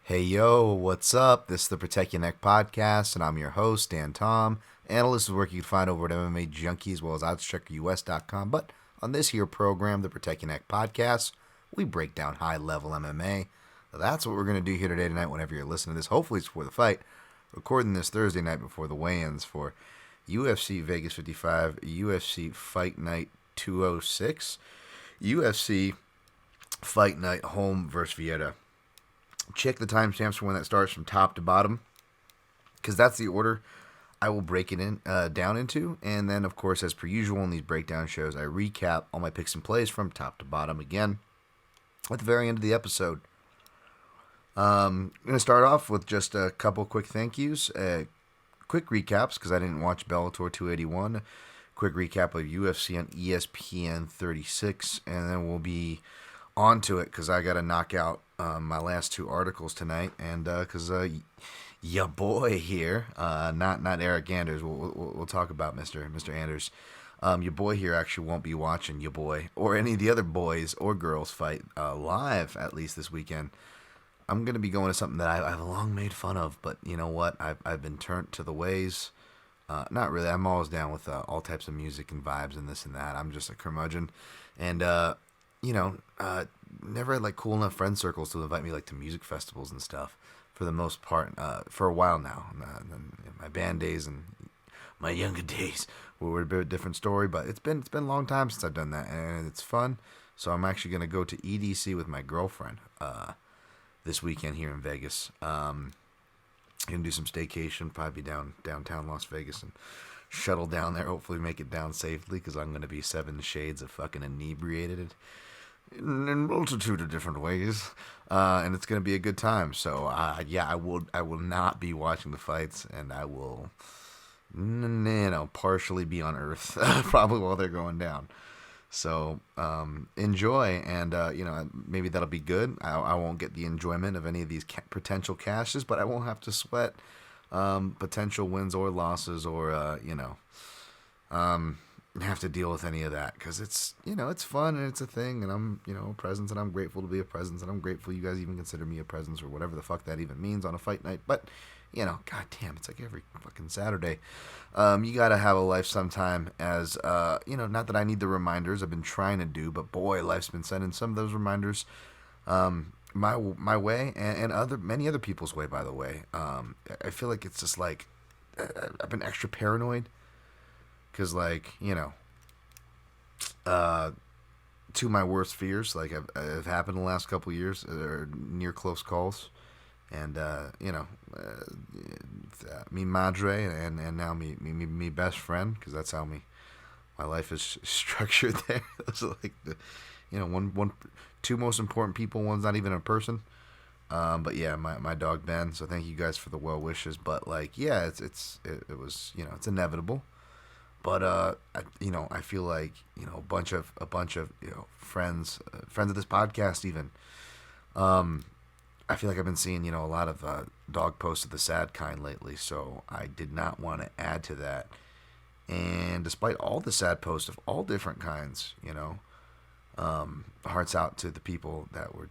Hey yo, what's up? This is the Protect Your Neck podcast, and I'm your host, Dan Tom. Analyst is work you can find over at MMA Junkie as well as oddscheckerus.com. But on this here program, the Protect Your Neck podcast, we break down high level MMA. That's what we're going to do here today tonight whenever you're listening to this. Hopefully it's before the fight. Recording this Thursday night before the weigh-ins for UFC Vegas 55, UFC Fight Night 206, UFC Fight Night Home versus Vieta. Check the timestamps for when that starts from top to bottom, because that's the order I will break it down into. And then, of course, as per usual in these breakdown shows, I recap all my picks and plays from top to bottom again at the very end of the episode. I'm going to start off with just a couple quick thank yous, quick recaps, because I didn't watch Bellator 281, quick recap of UFC on ESPN36, and then we'll be on to it, because I got to knock out my last two articles tonight, and because your boy here, not Eric Anders, we'll talk about Mr. Anders. Your boy here actually won't be watching your boy or any of the other boys or girls fight live, at least this weekend. I'm going to be going to something that I've long made fun of, but you know what? I've been turned to the ways. Not really. I'm always down with all types of music and vibes and this and that. I'm just a curmudgeon. And, never had like cool enough friend circles to invite me like to music festivals and stuff for the most part, for a while now. My band days and my younger days were a bit of a different story, but it's been a long time since I've done that, and it's fun. So I'm actually going to go to EDC with my girlfriend this weekend here in Vegas. Gonna do some staycation, probably be downtown Las Vegas and shuttle down there. Hopefully make it down safely, because I'm gonna be 7 shades of fucking inebriated in a multitude of different ways, and it's gonna be a good time. So I will not be watching the fights, and I will partially be on Earth probably while they're going down. So enjoy, and maybe that'll be good. I won't get the enjoyment of any of these potential cashes, but I won't have to sweat potential wins or losses, or have to deal with any of that, because it's fun and it's a thing, and I'm a presence, and I'm grateful to be a presence, and I'm grateful you guys even consider me a presence, or whatever the fuck that even means on a fight night. But god damn, it's like every fucking Saturday. You gotta have a life sometime, as not that I need the reminders I've been trying to do, but boy, life's been sending some of those reminders my way, and many other people's way, by the way. I feel like it's just like I've been extra paranoid, because two of my worst fears have happened in the last couple of years, or near close calls. And me madre, and now me best friend, because that's how my life is structured there. Those are like the two most important people. One's not even a person. But yeah, my dog Ben. So thank you guys for the well wishes. But it was it's inevitable. But I feel like a bunch of friends of this podcast even. I feel like I've been seeing, a lot of dog posts of the sad kind lately, so I did not want to add to that. And despite all the sad posts of all different kinds, hearts out to the people that were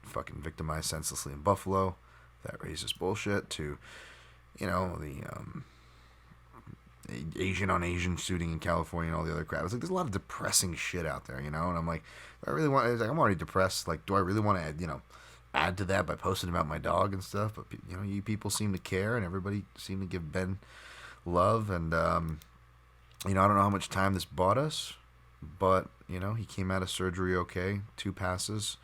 fucking victimized senselessly in Buffalo, that racist bullshit, to, the Asian on Asian shooting in California and all the other crap. It's like there's a lot of depressing shit out there, and I'm like, I'm already depressed. Like, do I really want to add to that by posting about my dog and stuff? But you people seem to care, and everybody seemed to give Ben love, and I don't know how much time this bought us, but he came out of surgery okay, 2 passes.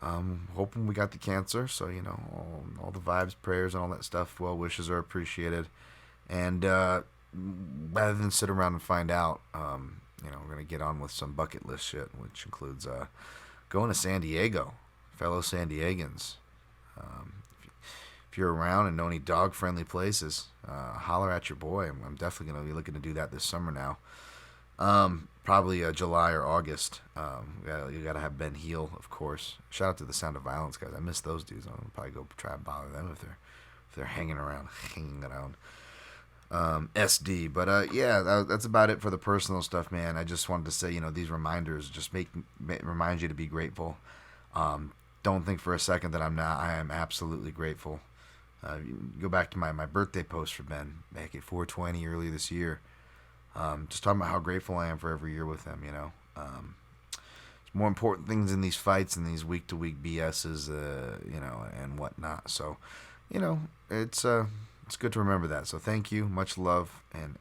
Hoping we got the cancer, so all the vibes, prayers, and all that stuff, well wishes are appreciated. And rather than sit around and find out, we're gonna get on with some bucket list shit, which includes going to San Diego. Fellow San Diegans, if you're around and know any dog-friendly places, holler at your boy. I'm definitely going to be looking to do that this summer now. Probably July or August. You got to have Ben Heel, of course. Shout out to the Sound of Violence guys. I miss those dudes. I'll probably go try and bother them if they're hanging around. SD. But that's about it for the personal stuff, man. I just wanted to say, these reminders just remind you to be grateful. don't think for a second that I'm not. I am absolutely grateful. Go back to my birthday post for Ben back at 420 early this year. Just talking about how grateful I am for every year with him. There's more important things in these fights and these week to week BSs, and whatnot. So, it's good to remember that. So thank you, much love, and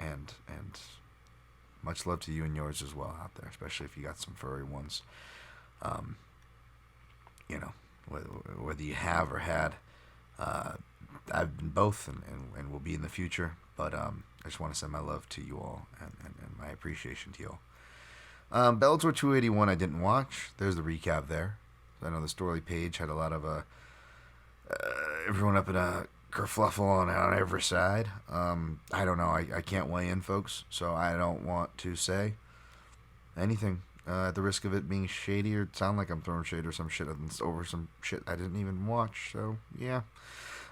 much love to you and yours as well out there, especially if you got some furry ones. Whether you have or had. I've been both and will be in the future, but I just want to send my love to you all and my appreciation to you all. Bellator 281 I didn't watch. There's the recap there. I know the story page had a lot of everyone up in a kerfluffle on every side. I don't know. I can't weigh in, folks, so I don't want to say anything at the risk of it being shady or sound like I'm throwing shade or some shit over some shit I didn't even watch. So yeah.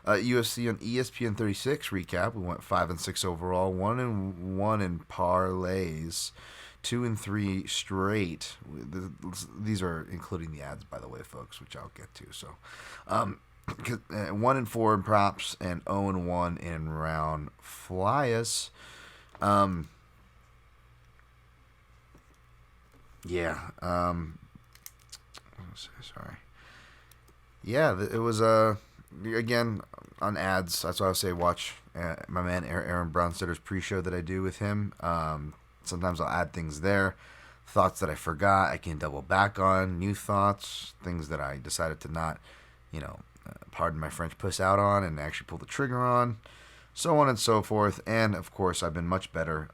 UFC on ESPN36 recap. We went 5-6 overall, 1-1 in parlays, 2-3 straight. These are including the ads, by the way, folks, which I'll get to. So, 1-4 in props and 0-1 in round flyers. Sorry. Yeah, it was again on ads. That's why I would say watch my man Aaron Bronstetter's pre-show that I do with him. Sometimes I'll add things there, thoughts that I forgot I can double back on, new thoughts, things that I decided to not, pardon my French, puss out on and actually pull the trigger on, so on and so forth. And of course I've been much better,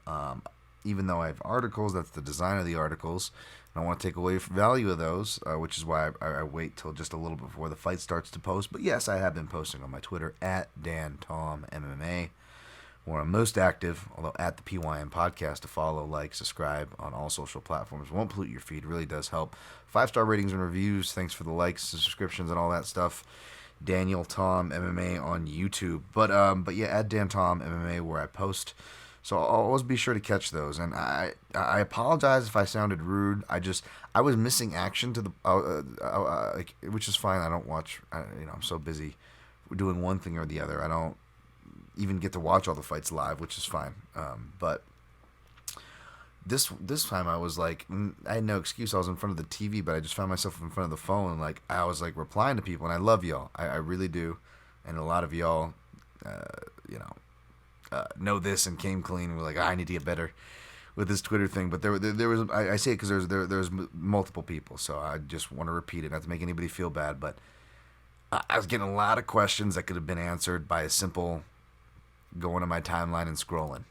even though I have articles. That's the design of the articles. I don't want to take away value of those, which is why I wait till just a little bit before the fight starts to post. But yes, I have been posting on my Twitter at DanTomMMA, where I'm most active, although at the PYM podcast to follow, like, subscribe on all social platforms. Won't pollute your feed, really does help. 5-star ratings and reviews, thanks for the likes, the subscriptions, and all that stuff. Daniel Tom MMA on YouTube. But yeah, at Dan Tom MMA, where I post. So I'll always be sure to catch those. And I apologize if I sounded rude. I was missing action to the which is fine. I don't watch. I'm so busy doing one thing or the other. I don't even get to watch all the fights live, which is fine. But this time I was like, I had no excuse. I was in front of the TV, but I just found myself in front of the phone, and like I was like replying to people. And I love y'all. I really do. And a lot of y'all, know this and came clean and were like, I need to get better with this Twitter thing. But there was, I say it because there's multiple people, so I just want to repeat it, not to make anybody feel bad, but I was getting a lot of questions that could have been answered by a simple going to my timeline and scrolling.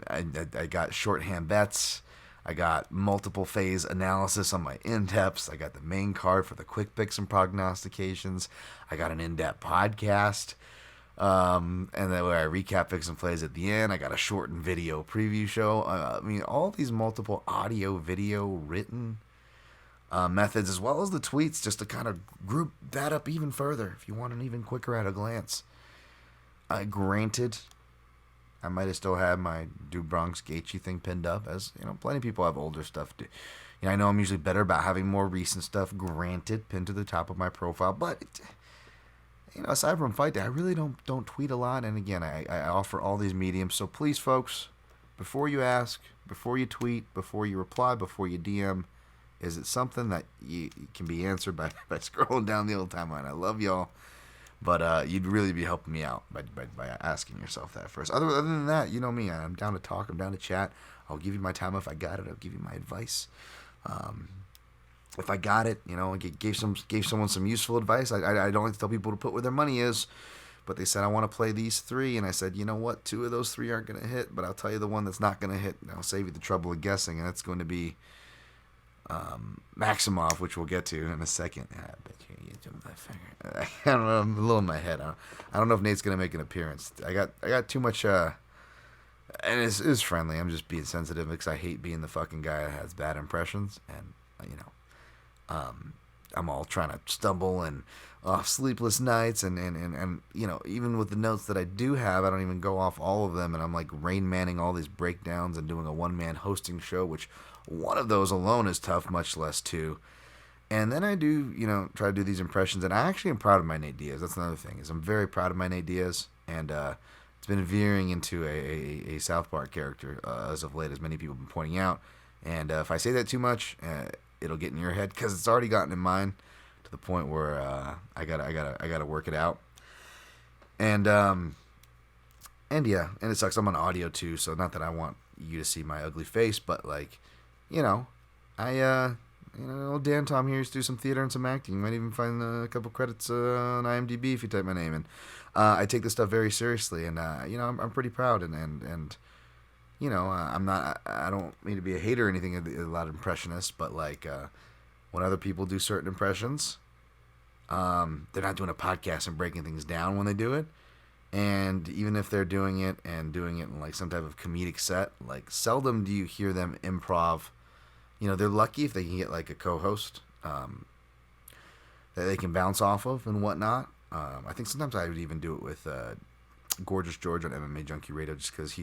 I got shorthand bets. I got multiple phase analysis on my in-depths. I got the main card for the quick picks and prognostications. I got an in-depth podcast. And then where I recap picks and plays at the end. I got a shortened video preview show. All these multiple audio, video, written methods, as well as the tweets, just to kind of group that up even further if you want an even quicker at a glance. Granted, I might have still had my Do Bronx Gaethje thing pinned up, as plenty of people have older stuff. I know I'm usually better about having more recent stuff, granted, pinned to the top of my profile, but aside from fight day, I really don't tweet a lot. And again, I offer all these mediums. So please, folks, before you ask, before you tweet, before you reply, before you DM, is it something that you can be answered by scrolling down the old timeline? I love y'all, but you'd really be helping me out by asking yourself that first. Other than that, you know me. I'm down to talk. I'm down to chat. I'll give you my time if I got it. I'll give you my advice. If I got it, gave someone some useful advice. I don't like to tell people to put where their money is, but they said I want to play these 3, and I said, you know what, 2 of those 3 aren't going to hit, but I'll tell you the one that's not going to hit, and I'll save you the trouble of guessing, and that's going to be Maximoff, which we'll get to in a second. I bet you jumped that finger. I don't know, I'm a little in my head. I don't know if Nate's going to make an appearance. I got too much. And it's friendly. I'm just being sensitive because I hate being the fucking guy that has bad impressions, and I'm all trying to stumble and off sleepless nights and even with the notes that I do have, I don't even go off all of them, and I'm like Rain Manning all these breakdowns and doing a one-man hosting show, which one of those alone is tough, much less 2. And then I do, try to do these impressions, and I actually am proud of my Nate Diaz. That's another thing, is I'm very proud of my Nate Diaz, and it's been veering into a South Park character as of late, as many people have been pointing out. And if I say that too much, it'll get in your head, because it's already gotten in mine to the point where I gotta work it out. And yeah, and it sucks. I'm on audio too, so not that I want you to see my ugly face, but old Dan Tom here used to do some theater and some acting. You might even find a couple credits on IMDb if you type my name in. I take this stuff very seriously, and I'm pretty proud, and I'm not. I don't mean to be a hater or anything of a lot of impressionists, but when other people do certain impressions, they're not doing a podcast and breaking things down when they do it. And even if they're doing it in some type of comedic set, seldom do you hear them improv. They're lucky if they can get a co-host that they can bounce off of and whatnot. I think sometimes I would even do it with Gorgeous George on MMA Junkie Radio, just because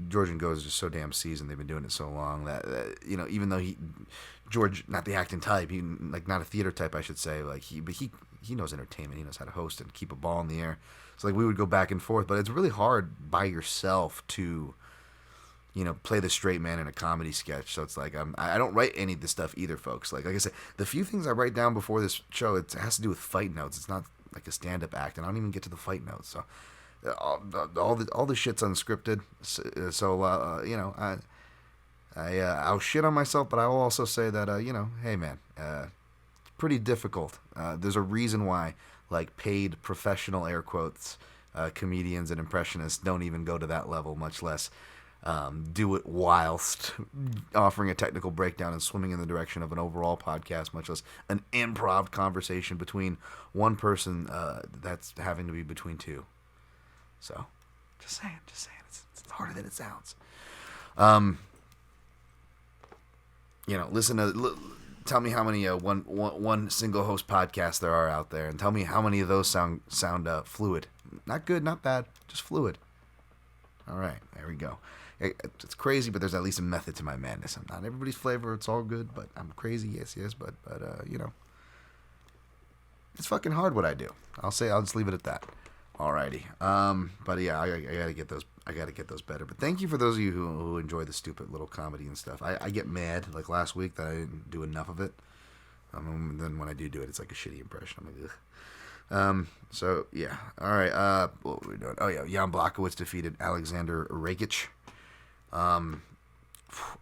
George and Go is just so damn seasoned. They've been doing it so long that even though George, not the acting type, he not a theater type, I should say, he knows entertainment. He knows how to host and keep a ball in the air. So we would go back and forth, but it's really hard by yourself to play the straight man in a comedy sketch. So it's I don't write any of this stuff either, folks. Like I said, the few things I write down before this show, it has to do with fight notes. It's not like a stand-up act, and I don't even get to the fight notes. So all the shit's unscripted. So I'll shit on myself, but I will also say that hey man, it's pretty difficult. There's a reason why paid professional air quotes comedians and impressionists don't even go to that level, much less do it whilst offering a technical breakdown and swimming in the direction of an overall podcast, much less an improv conversation between one person that's having to be between two. So, just saying, it's harder than it sounds. Tell me how many one single host podcasts there are out there, and tell me how many of those sound fluid. Not good, not bad, just fluid. All right, there we go. It's crazy, but there's at least a method to my madness. I'm not everybody's flavor. It's all good, but I'm crazy. Yes, but it's fucking hard what I do. I'll just leave it at that. Alrighty. But yeah, I gotta get those. I gotta get those better. But thank you for those of you who enjoy the stupid little comedy and stuff. I get mad last week that I didn't do enough of it. Then when I do it, it's like a shitty impression. I'm ugh. So yeah. All right. What were we doing? Oh yeah, Jan Blachowicz defeated Alexander Rakic. I'm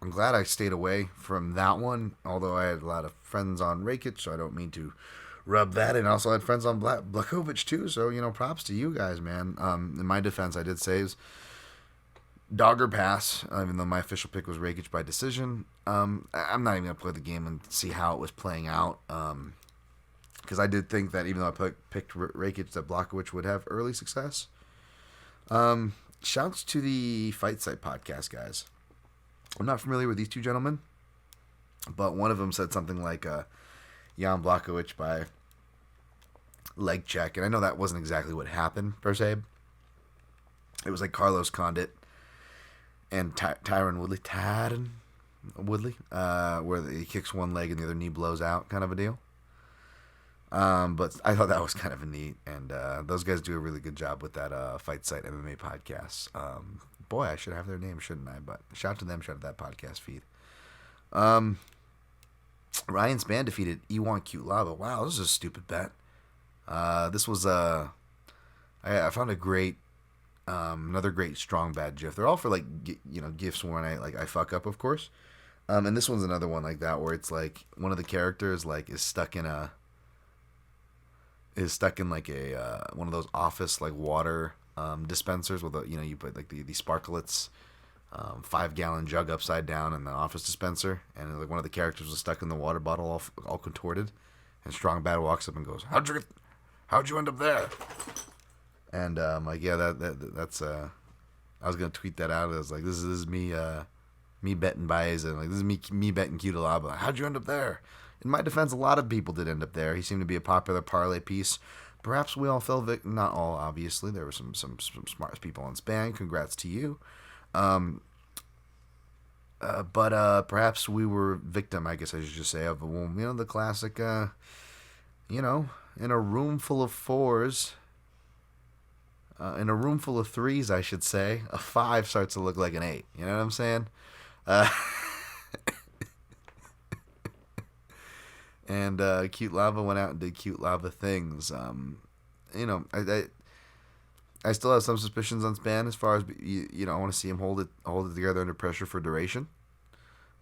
glad I stayed away from that one, although I had a lot of friends on Rakic, so I don't mean to rub that in. I also had friends on Blachowicz too, so props to you guys, man. In my defense, I did say it was dogger pass, even though my official pick was Rakic by decision. I'm not even gonna play the game and see how it was playing out, because I did think that even though I picked Rakic, that Blachowicz would have early success. Shouts to the Fight Site podcast, guys. I'm not familiar with these two gentlemen, but one of them said something like Jan Blachowicz by leg check, and I know that wasn't exactly what happened, per se. It was like Carlos Condit and Tyron Woodley, where he kicks one leg and the other knee blows out, kind of a deal. But I thought that was kind of a neat, and those guys do a really good job with that Fight Site MMA podcast. Boy, I should have their name, shouldn't I? But shout to them, shout to that podcast feed. Ryan Spann defeated Iwan Cute Lava. Wow, this is a stupid bet. This was I found a great, another great strong bad GIF. They're all for GIFs when I fuck up, of course. And this one's another one like that, where it's one of the characters is stuck in a one of those office water dispensers with you put the sparklets 5-gallon jug upside down in the office dispenser, and one of the characters was stuck in the water bottle all contorted, and Strong Bad walks up and goes, how'd you end up there? And that's I was gonna tweet that out. I was like, this is me betting Baeza, and this is me betting Cutelaba. How'd you end up there? In my defense, a lot of people did end up there. He seemed to be a popular parlay piece. Perhaps we all fell victim. Not all, obviously. There were some smart people on Span. Congrats to you. But perhaps we were victim, I guess I should just say, of the classic, in a room full of fours, in a room full of threes, I should say, a five starts to look like an eight. You know what I'm saying? Uh, and Cute Lava went out and did Cute Lava things. I still have some suspicions on Span as far as I want to see him hold it together under pressure for duration,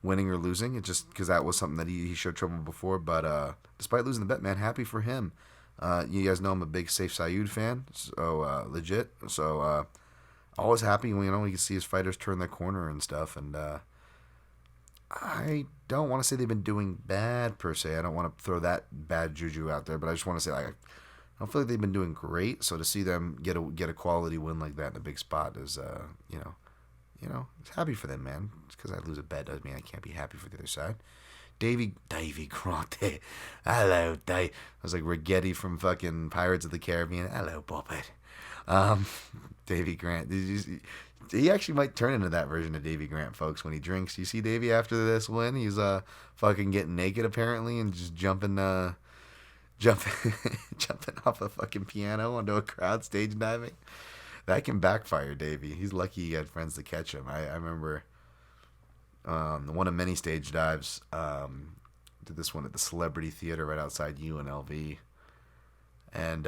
winning or losing. It just because that was something that he showed trouble before. But despite losing the bet, man, happy for him. You guys know I'm a big Saif Sayud fan, so legit. So always happy when we can see his fighters turn the corner and stuff. And I don't want to say they've been doing bad per se. I don't want to throw that bad juju out there, but I just want to say I don't feel like they've been doing great. So to see them get a quality win like that in a big spot is it's happy for them, man. Just because I lose a bet doesn't mean I can't be happy for the other side. Davy Grant. Hello, Dave. I was like Rigetti from fucking Pirates of the Caribbean. Hello, Bobbit. Davy Grant. He actually might turn into that version of Davy Grant, folks, when he drinks. You see Davy after this win? He's fucking getting naked apparently and just jumping off a fucking piano onto a crowd, stage diving. That can backfire, Davy. He's lucky he had friends to catch him. I remember one of many stage dives. Did this one at the Celebrity Theater right outside UNLV, and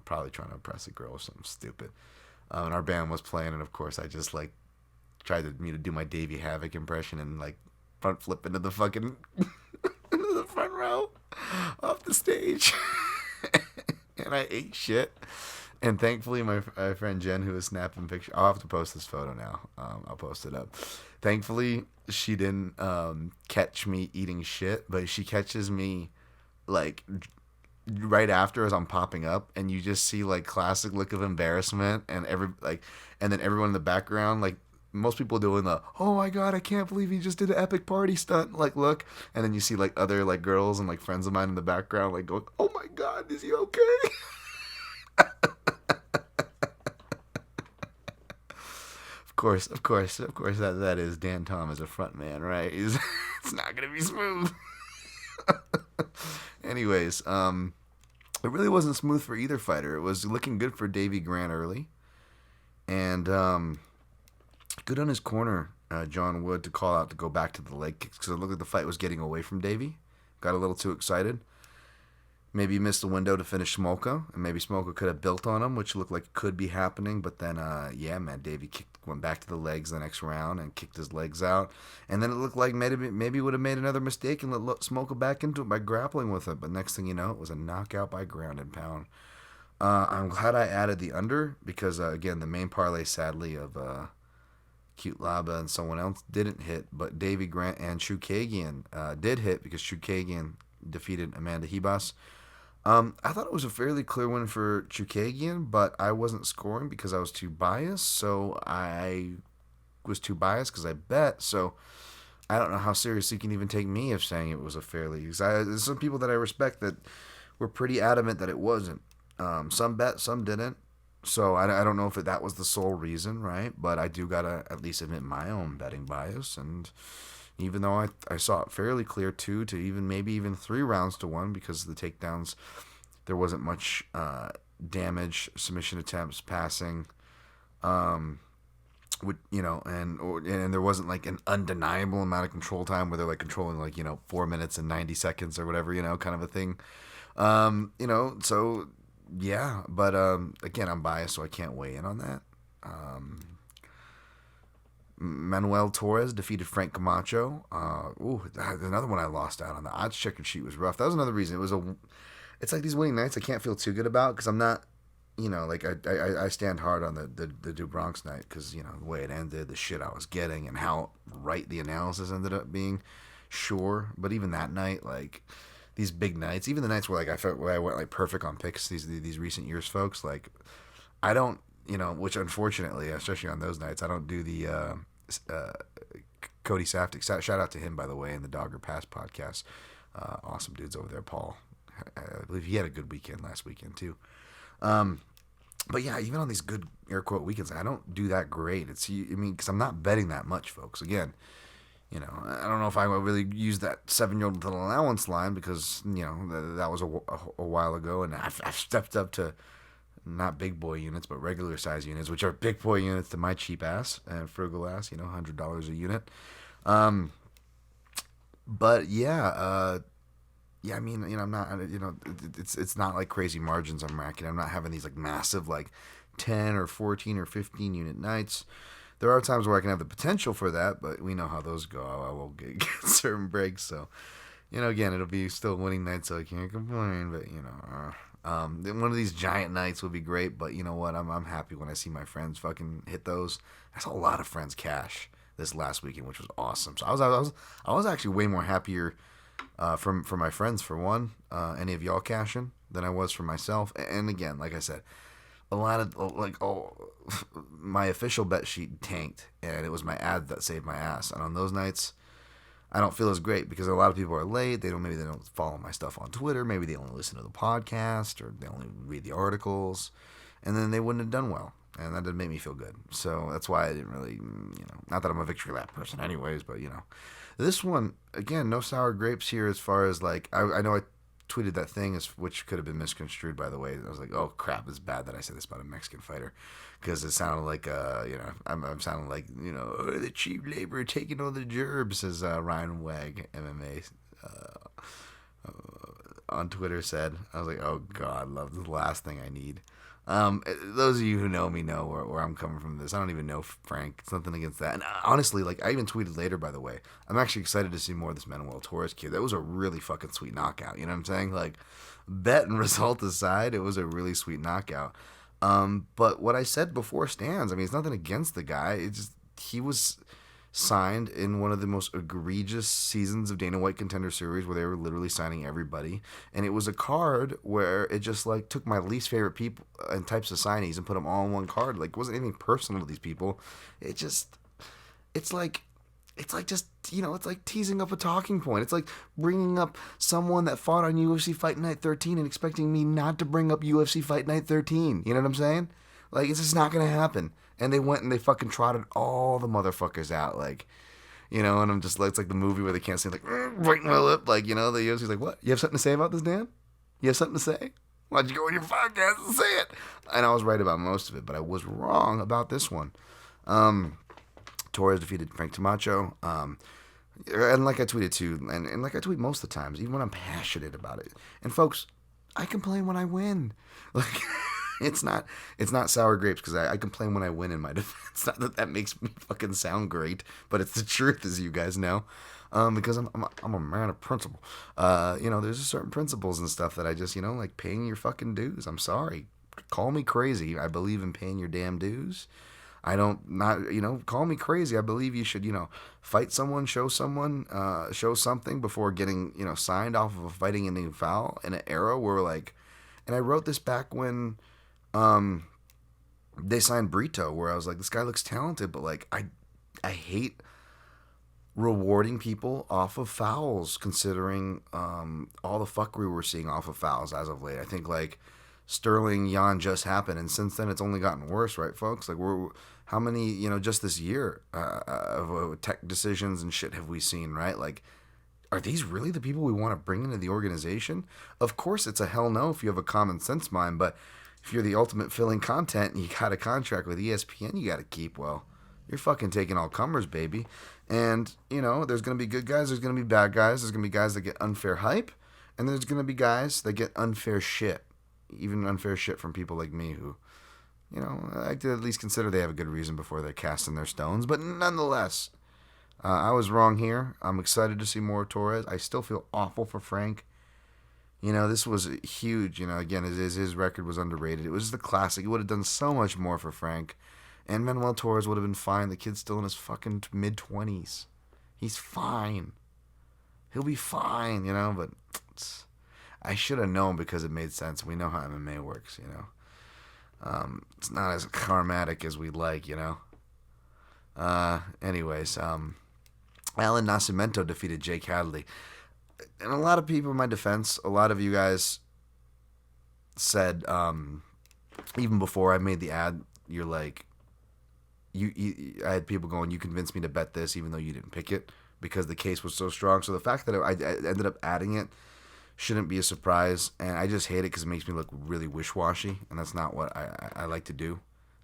probably trying to impress a girl or something stupid. And our band was playing, and of course I just tried to do my Davey Havoc impression and front flip into the fucking into the front row off the stage, and I ate shit. And thankfully, my friend Jen, who was snapping pictures, I'll have to post this photo now. I'll post it up. Thankfully, she didn't catch me eating shit, but she catches me right after as I'm popping up, and you just see classic look of embarrassment, and and then everyone in the background, most people doing the "oh my god, I can't believe he just did an epic party stunt" look, and then you see other girls and friends of mine in the background going, "oh my god, is he okay?" Of course, that is Dan Tom as a front man, right? It's not gonna be smooth. Anyways, it really wasn't smooth for either fighter. It was looking good for Davy Grant early, and good on his corner, John Wood, to call out to go back to the leg kicks because it looked like the fight was getting away from Davy. Got a little too excited. Maybe he missed the window to finish Smolka, and maybe Smolka could have built on him, which looked like it could be happening. But then, Davy went back to the legs the next round and kicked his legs out. And then it looked like maybe would have made another mistake and let Smolka back into it by grappling with it. But next thing you know, it was a knockout by ground and pound. I'm glad I added the under because, again, the main parlay, sadly, of Cute Laba and someone else didn't hit. But Davy Grant and Chookagian did hit because Chookagian defeated Amanda Hebas. I thought it was a fairly clear win for Chookagian, but I wasn't scoring because I was too biased. So I was too biased because I bet. So I don't know how serious you can even take me of saying it was a fairly. There's some people that I respect that were pretty adamant that it wasn't. Some bet, some didn't. So I don't know if that was the sole reason, right? But I do gotta at least admit my own betting bias, and even though I saw it fairly clear 2 to even 3 rounds to 1 because of the takedowns, there wasn't much damage, submission attempts, passing, and there wasn't an undeniable amount of control time where they're controlling 4 minutes and 90 seconds or whatever, kind of a thing. So yeah, but again, I'm biased, so I can't weigh in on that. Manuel Torres defeated Frank Camacho. Another one I lost out on. The odds checker sheet was rough. That was another reason. It's like these winning nights I can't feel too good about because I'm not, I stand hard on the Du Bronx night because, the way it ended, the shit I was getting, and how right the analysis ended up being. Sure, but even that night, these big nights, even the nights where I felt where I went perfect on picks these recent years, folks, I don't, which unfortunately, especially on those nights, I don't do the Cody Safdie. Shout out to him, by the way, in the Dogger Pass podcast. Awesome dudes over there, Paul. I believe he had a good weekend last weekend too. But yeah, even on these good air quote weekends, I don't do that great. Because I'm not betting that much, folks. Again, I don't know if I would really use that 7-year-old with an allowance line because, that was a while ago. And I've stepped up to not big boy units, but regular size units, which are big boy units to my cheap ass and frugal ass, $100 a unit. But yeah, I mean, I'm not, it's not like crazy margins I'm racking. I'm not having these like massive like 10 or 14 or 15 unit nights. There are times where I can have the potential for that, but we know how those go. I will get certain breaks. So, again, it'll be still winning nights, so I can't complain. But, one of these giant nights would be great. But you know what? I'm happy when I see my friends fucking hit those. I saw a lot of friends cash this last weekend, which was awesome. So I was actually way more happier for my friends, for one, any of y'all cashing, than I was for myself. And again, like I said, a lot of my official bet sheet tanked, and it was my ad that saved my ass. And on those nights, I don't feel as great because a lot of people are late. Maybe they don't follow my stuff on Twitter. Maybe they only listen to the podcast or they only read the articles, and then they wouldn't have done well. And that didn't make me feel good. So that's why I didn't really, not that I'm a victory lap person anyways, but, this one, again, no sour grapes here as far as, like, I know I tweeted that thing, which could have been misconstrued, by the way. I was like, oh, crap, it's bad that I said this about a Mexican fighter. Because it sounded like, I'm sounding like, the cheap labor taking all the gerbs, as Ryan Wag, MMA, on Twitter said. I was like, oh, God, love the last thing I need. Those of you who know me know where I'm coming from this. I don't even know Frank. It's nothing against that. And honestly, like, I even tweeted later, by the way, I'm actually excited to see more of this Manuel Torres kid. That was a really fucking sweet knockout. You know what I'm saying? Like, bet and result aside, it was a really sweet knockout. But what I said before stands. I mean, it's nothing against the guy. It's just, he was signed in one of the most egregious seasons of Dana White Contender Series where they were literally signing everybody, and it was a card where it just like took my least favorite people and types of signees and put them all in one card. Like, it wasn't anything personal to these people. It's like just, it's like teasing up a talking point. It's like bringing up someone that fought on UFC Fight Night 13 and expecting me not to bring up UFC Fight Night 13. You know what I'm saying? Like, it's just not going to happen. And they went and they fucking trotted all the motherfuckers out, like, and I'm just like, it's like the movie where they can't say, like, right my lip, like, the UFC's like, what? You have something to say about this, Dan? You have something to say? Why'd you go on your podcast and say it? And I was right about most of it, but I was wrong about this one. Torres defeated Frank Camacho. And like I tweeted too, and like I tweet most of the times, even when I'm passionate about it. And folks, I complain when I win. Like, it's not sour grapes because I complain when I win in my defense. Not that makes me fucking sound great, but it's the truth, as you guys know. Because I'm a man of principle. There's just certain principles and stuff that I just, like paying your fucking dues. I'm sorry. Call me crazy. I believe in paying your damn dues. I don't call me crazy. I believe you should, fight someone, show something before getting, signed off of a fighting ending foul in an era where, like, and I wrote this back when they signed Brito, where I was like, this guy looks talented, but like, I hate rewarding people off of fouls, considering all the fuckery we're seeing off of fouls as of late. I think like Sterling Jan just happened, and since then it's only gotten worse, right, folks? Like, how many, just this year of tech decisions and shit have we seen, right? Like, are these really the people we want to bring into the organization? Of course, it's a hell no if you have a common sense mind, but if you're the ultimate filling content and you got a contract with ESPN you got to keep, well, you're fucking taking all comers, baby. And, there's going to be good guys, there's going to be bad guys, there's going to be guys that get unfair hype, and there's going to be guys that get unfair shit. Even unfair shit from people like me who, I like to at least consider they have a good reason before they're casting their stones. But nonetheless, I was wrong here. I'm excited to see more of Torres. I still feel awful for Frank. This was huge. Again, his record was underrated. It was the classic. It would have done so much more for Frank. And Manuel Torres would have been fine. The kid's still in his fucking mid-20s. He's fine. He'll be fine, but I should have known because it made sense. We know how MMA works, It's not as karmatic as we'd like, Anyways, Alan Nascimento defeated Jake Hadley. And a lot of people in my defense, a lot of you guys said even before I made the ad, you're like, I had people going, you convinced me to bet this even though you didn't pick it because the case was so strong. So the fact that I ended up adding it shouldn't be a surprise, and I just hate it because it makes me look really wish-washy, and that's not what I like to do.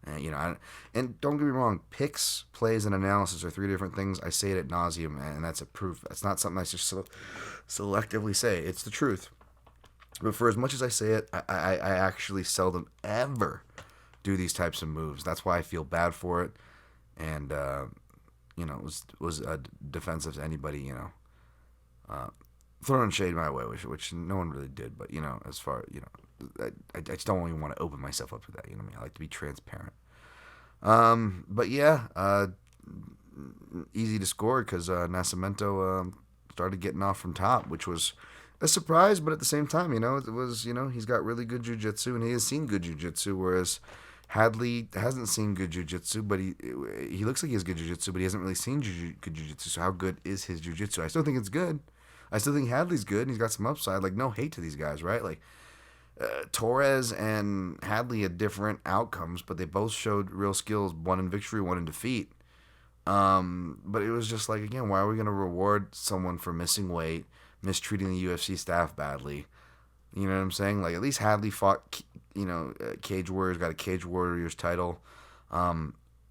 And, and don't get me wrong, picks, plays, and analysis are three different things. I say it ad nauseum, and that's a proof. That's not something I just selectively say. It's the truth. But for as much as I say it, I actually seldom ever do these types of moves. That's why I feel bad for it, and it was defensive to anybody, throwing shade my way, which no one really did. But as far I just don't even want to open myself up to that. You know what I mean? I like to be transparent. But yeah, easy to score because Nascimento started getting off from top, which was a surprise, but at the same time, it was, he's got really good jiu-jitsu and he has seen good jiu-jitsu, whereas Hadley hasn't seen good jiu-jitsu, but he looks like he has good jiu-jitsu, but he hasn't really seen good jiu-jitsu. So how good is his jiu-jitsu? I still think it's good. I still think Hadley's good and he's got some upside. Like, no hate to these guys, right? Like, Torres and Hadley had different outcomes, but they both showed real skills, one in victory, one in defeat. But it was just like, again, why are we going to reward someone for missing weight, mistreating the UFC staff badly? You know what I'm saying? Like, at least Hadley fought, Cage Warriors, got a Cage Warriors title,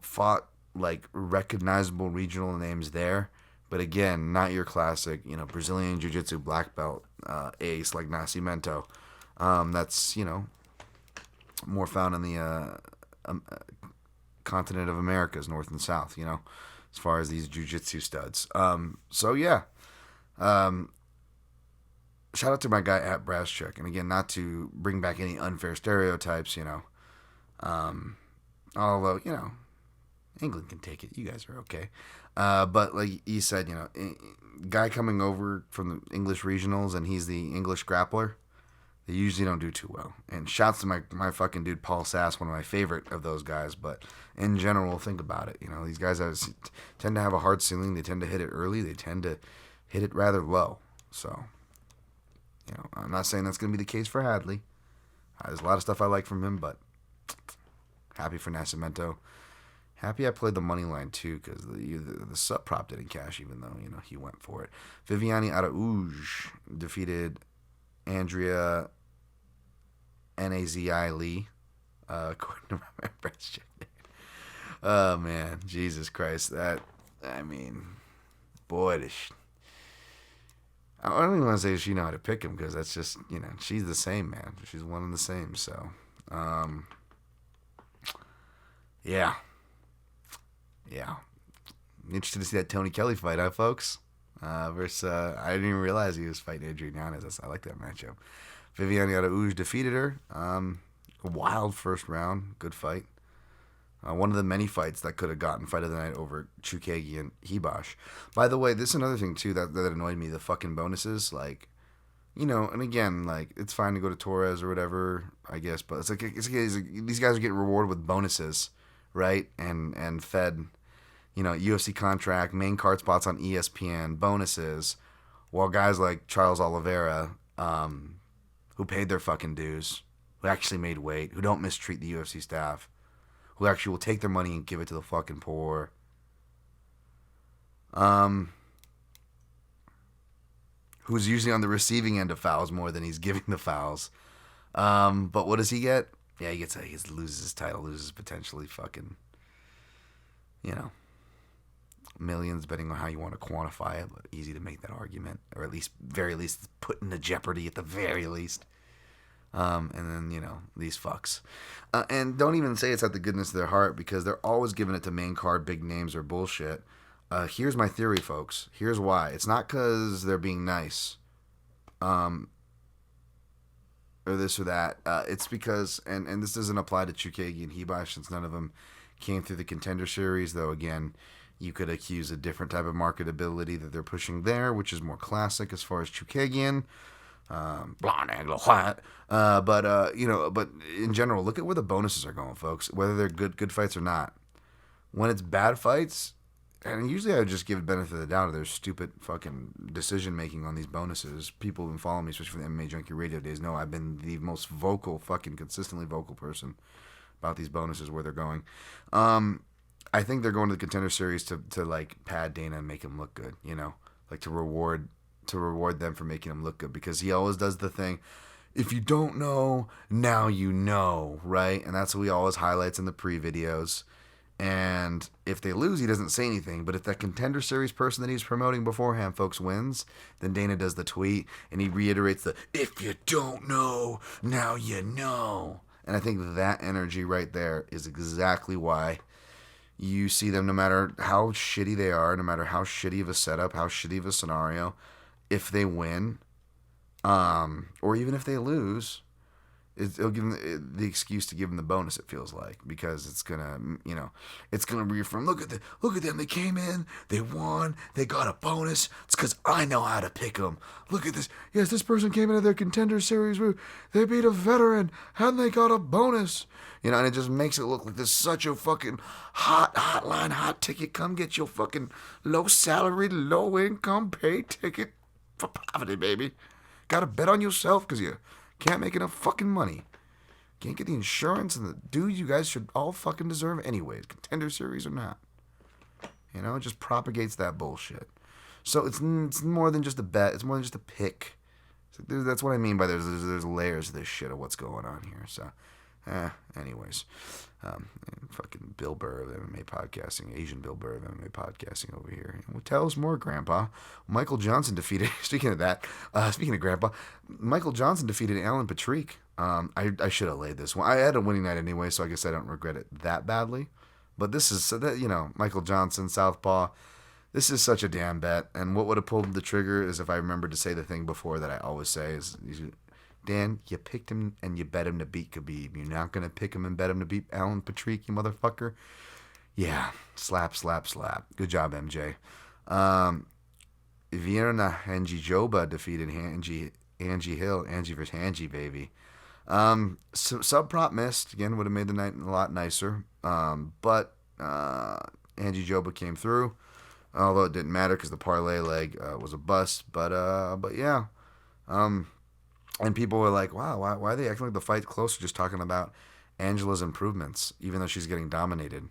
fought, like, recognizable regional names there. But again, not your classic, Brazilian Jiu-Jitsu black belt ace like Nascimento. That's, more found in the continent of Americas, North and South, as far as these jiu-jitsu studs. So, yeah. Shout out to my guy at Brasscheck. And again, not to bring back any unfair stereotypes, although, England can take it. You guys are okay. But like he said, guy coming over from the English regionals and he's the English grappler, they usually don't do too well. And shouts to my fucking dude Paul Sass, one of my favorite of those guys. But in general, think about it. These guys tend to have a hard ceiling. They tend to hit it early. They tend to hit it rather low. So, I'm not saying that's going to be the case for Hadley. There's a lot of stuff I like from him, but happy for Nascimento. Happy I played the money line too, because the sub prop didn't cash, even though he went for it. Viviane Araújo defeated Andrea Nazi Lee, according to my press check. Oh man, Jesus Christ! Boy, I don't even want to say she know how to pick him because that's just she's the same, man. She's one and the same. So, yeah. Interested to see that Tony Kelly fight, huh, folks? Versus, I didn't even realize he was fighting Adrian Yanez. I like that matchup. Viviane Araújo defeated her. A wild first round. Good fight. One of the many fights that could have gotten fight of the night over Chukagi and Hibash. By the way, this is another thing, too, that annoyed me. The fucking bonuses. Like, and again, like, it's fine to go to Torres or whatever, I guess. But it's like these guys are getting rewarded with bonuses, right? And fed... UFC contract, main card spots on ESPN, bonuses, while guys like Charles Oliveira, who paid their fucking dues, who actually made weight, who don't mistreat the UFC staff, who actually will take their money and give it to the fucking poor, who's usually on the receiving end of fouls more than he's giving the fouls. But what does he get? Yeah, he loses his title, loses potentially fucking, millions, depending on how you want to quantify it, but easy to make that argument, or at least, very least, put into jeopardy at the very least. And then, these fucks. And don't even say it's at the goodness of their heart, because they're always giving it to main card big names or bullshit. Here's my theory, folks. Here's why. It's not because they're being nice, or this or that. It's because, and this doesn't apply to Chukagi and Hibash, since none of them came through the Contender Series, though, again, you could accuse a different type of marketability that they're pushing there, which is more classic as far as Chukagian. Blonde, Anglo, white. But in general, look at where the bonuses are going, folks, whether they're good fights or not. When it's bad fights, and usually I would just give benefit of the doubt of their stupid fucking decision making on these bonuses. People who've been following me, especially from the MMA Junkie Radio days, know I've been the most vocal, fucking consistently vocal person about these bonuses, where they're going. I think they're going to the Contender Series to like pad Dana and make him look good, you know, like to reward them for making him look good, because he always does the thing. If you don't know, now you know, right? And that's what he always highlights in the pre-videos. And if they lose, he doesn't say anything. But if that Contender Series person that he's promoting beforehand, folks, wins, then Dana does the tweet and he reiterates the, if you don't know, now you know. And I think that energy right there is exactly why you see them, no matter how shitty they are, no matter how shitty of a setup, how shitty of a scenario, if they win, or even if they lose, it'll give them the excuse to give them the bonus. It feels like, because it's gonna, you know, it's gonna reaffirm. Look at them. They came in, they won, they got a bonus. It's because I know how to pick them. Look at this. Yes, this person came into their Contender Series. They beat a veteran and they got a bonus. You know, and it just makes it look like there's such a fucking hot ticket. Come get your fucking low salary, low income pay ticket for poverty, baby. Gotta bet on yourself because you can't make enough fucking money. Can't get the insurance and the dude you guys should all fucking deserve anyways, Contender Series or not. You know, it just propagates that bullshit. So it's more than just a bet. It's more than just a pick. That's what I mean by there's layers of this shit of what's going on here. So, anyways. Fucking Bill Burr of MMA podcasting, Asian Bill Burr of MMA podcasting over here. Well, tell us more, Grandpa. Michael Johnson defeated, speaking of Grandpa, Michael Johnson defeated Alan Patrick. I should have laid this one. I had a winning night anyway, so I guess I don't regret it that badly. But this is, you know, Michael Johnson, Southpaw. This is such a damn bet. And what would have pulled the trigger is if I remembered to say the thing before that I always say is, Dan, you picked him and you bet him to beat Khabib. You're not going to pick him and bet him to beat Alan Patrick, you motherfucker? Yeah. Slap. Good job, MJ. Vierna Joba defeated Angie Hill. Angie versus Angie, baby. Sub prop missed. Again, would have made the night a lot nicer. But Angie Joba came through. Although it didn't matter because the parlay leg was a bust. But yeah. And people were like, wow, why are they acting like the fight's closer, just talking about Angela's improvements, even though she's getting dominated?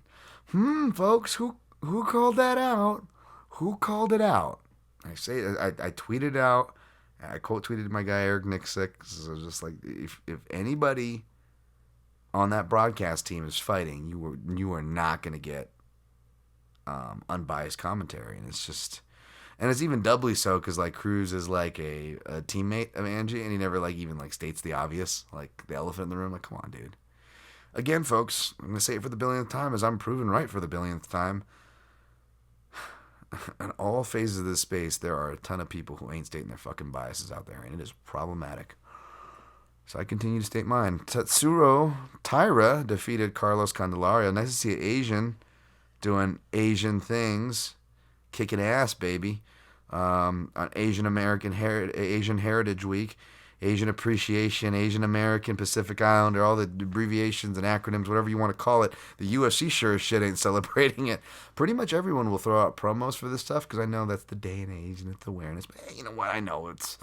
Folks, who called that out? Who called it out? I tweeted out, I quote tweeted my guy Eric Nixick. So just like, if anybody on that broadcast team is fighting, you are not going to get unbiased commentary. And it's just... And it's even doubly so because, like, Cruz is, like, a teammate of Angie, and he never, like, even, like, states the obvious, like, the elephant in the room. Like, come on, dude. Again, folks, I'm going to say it for the billionth time, as I'm proven right for the billionth time. In all phases of this space, there are a ton of people who ain't stating their fucking biases out there, and it is problematic. So I continue to state mine. Tatsuro Taira defeated Carlos Candelario. Nice to see an Asian doing Asian things. Kicking ass, baby. On Asian Heritage Week, Asian Appreciation, Asian American, Pacific Islander, all the abbreviations and acronyms, whatever you want to call it. The UFC sure as shit ain't celebrating it. Pretty much everyone will throw out promos for this stuff because I know that's the day and age and it's awareness. But hey, you know what? I know it's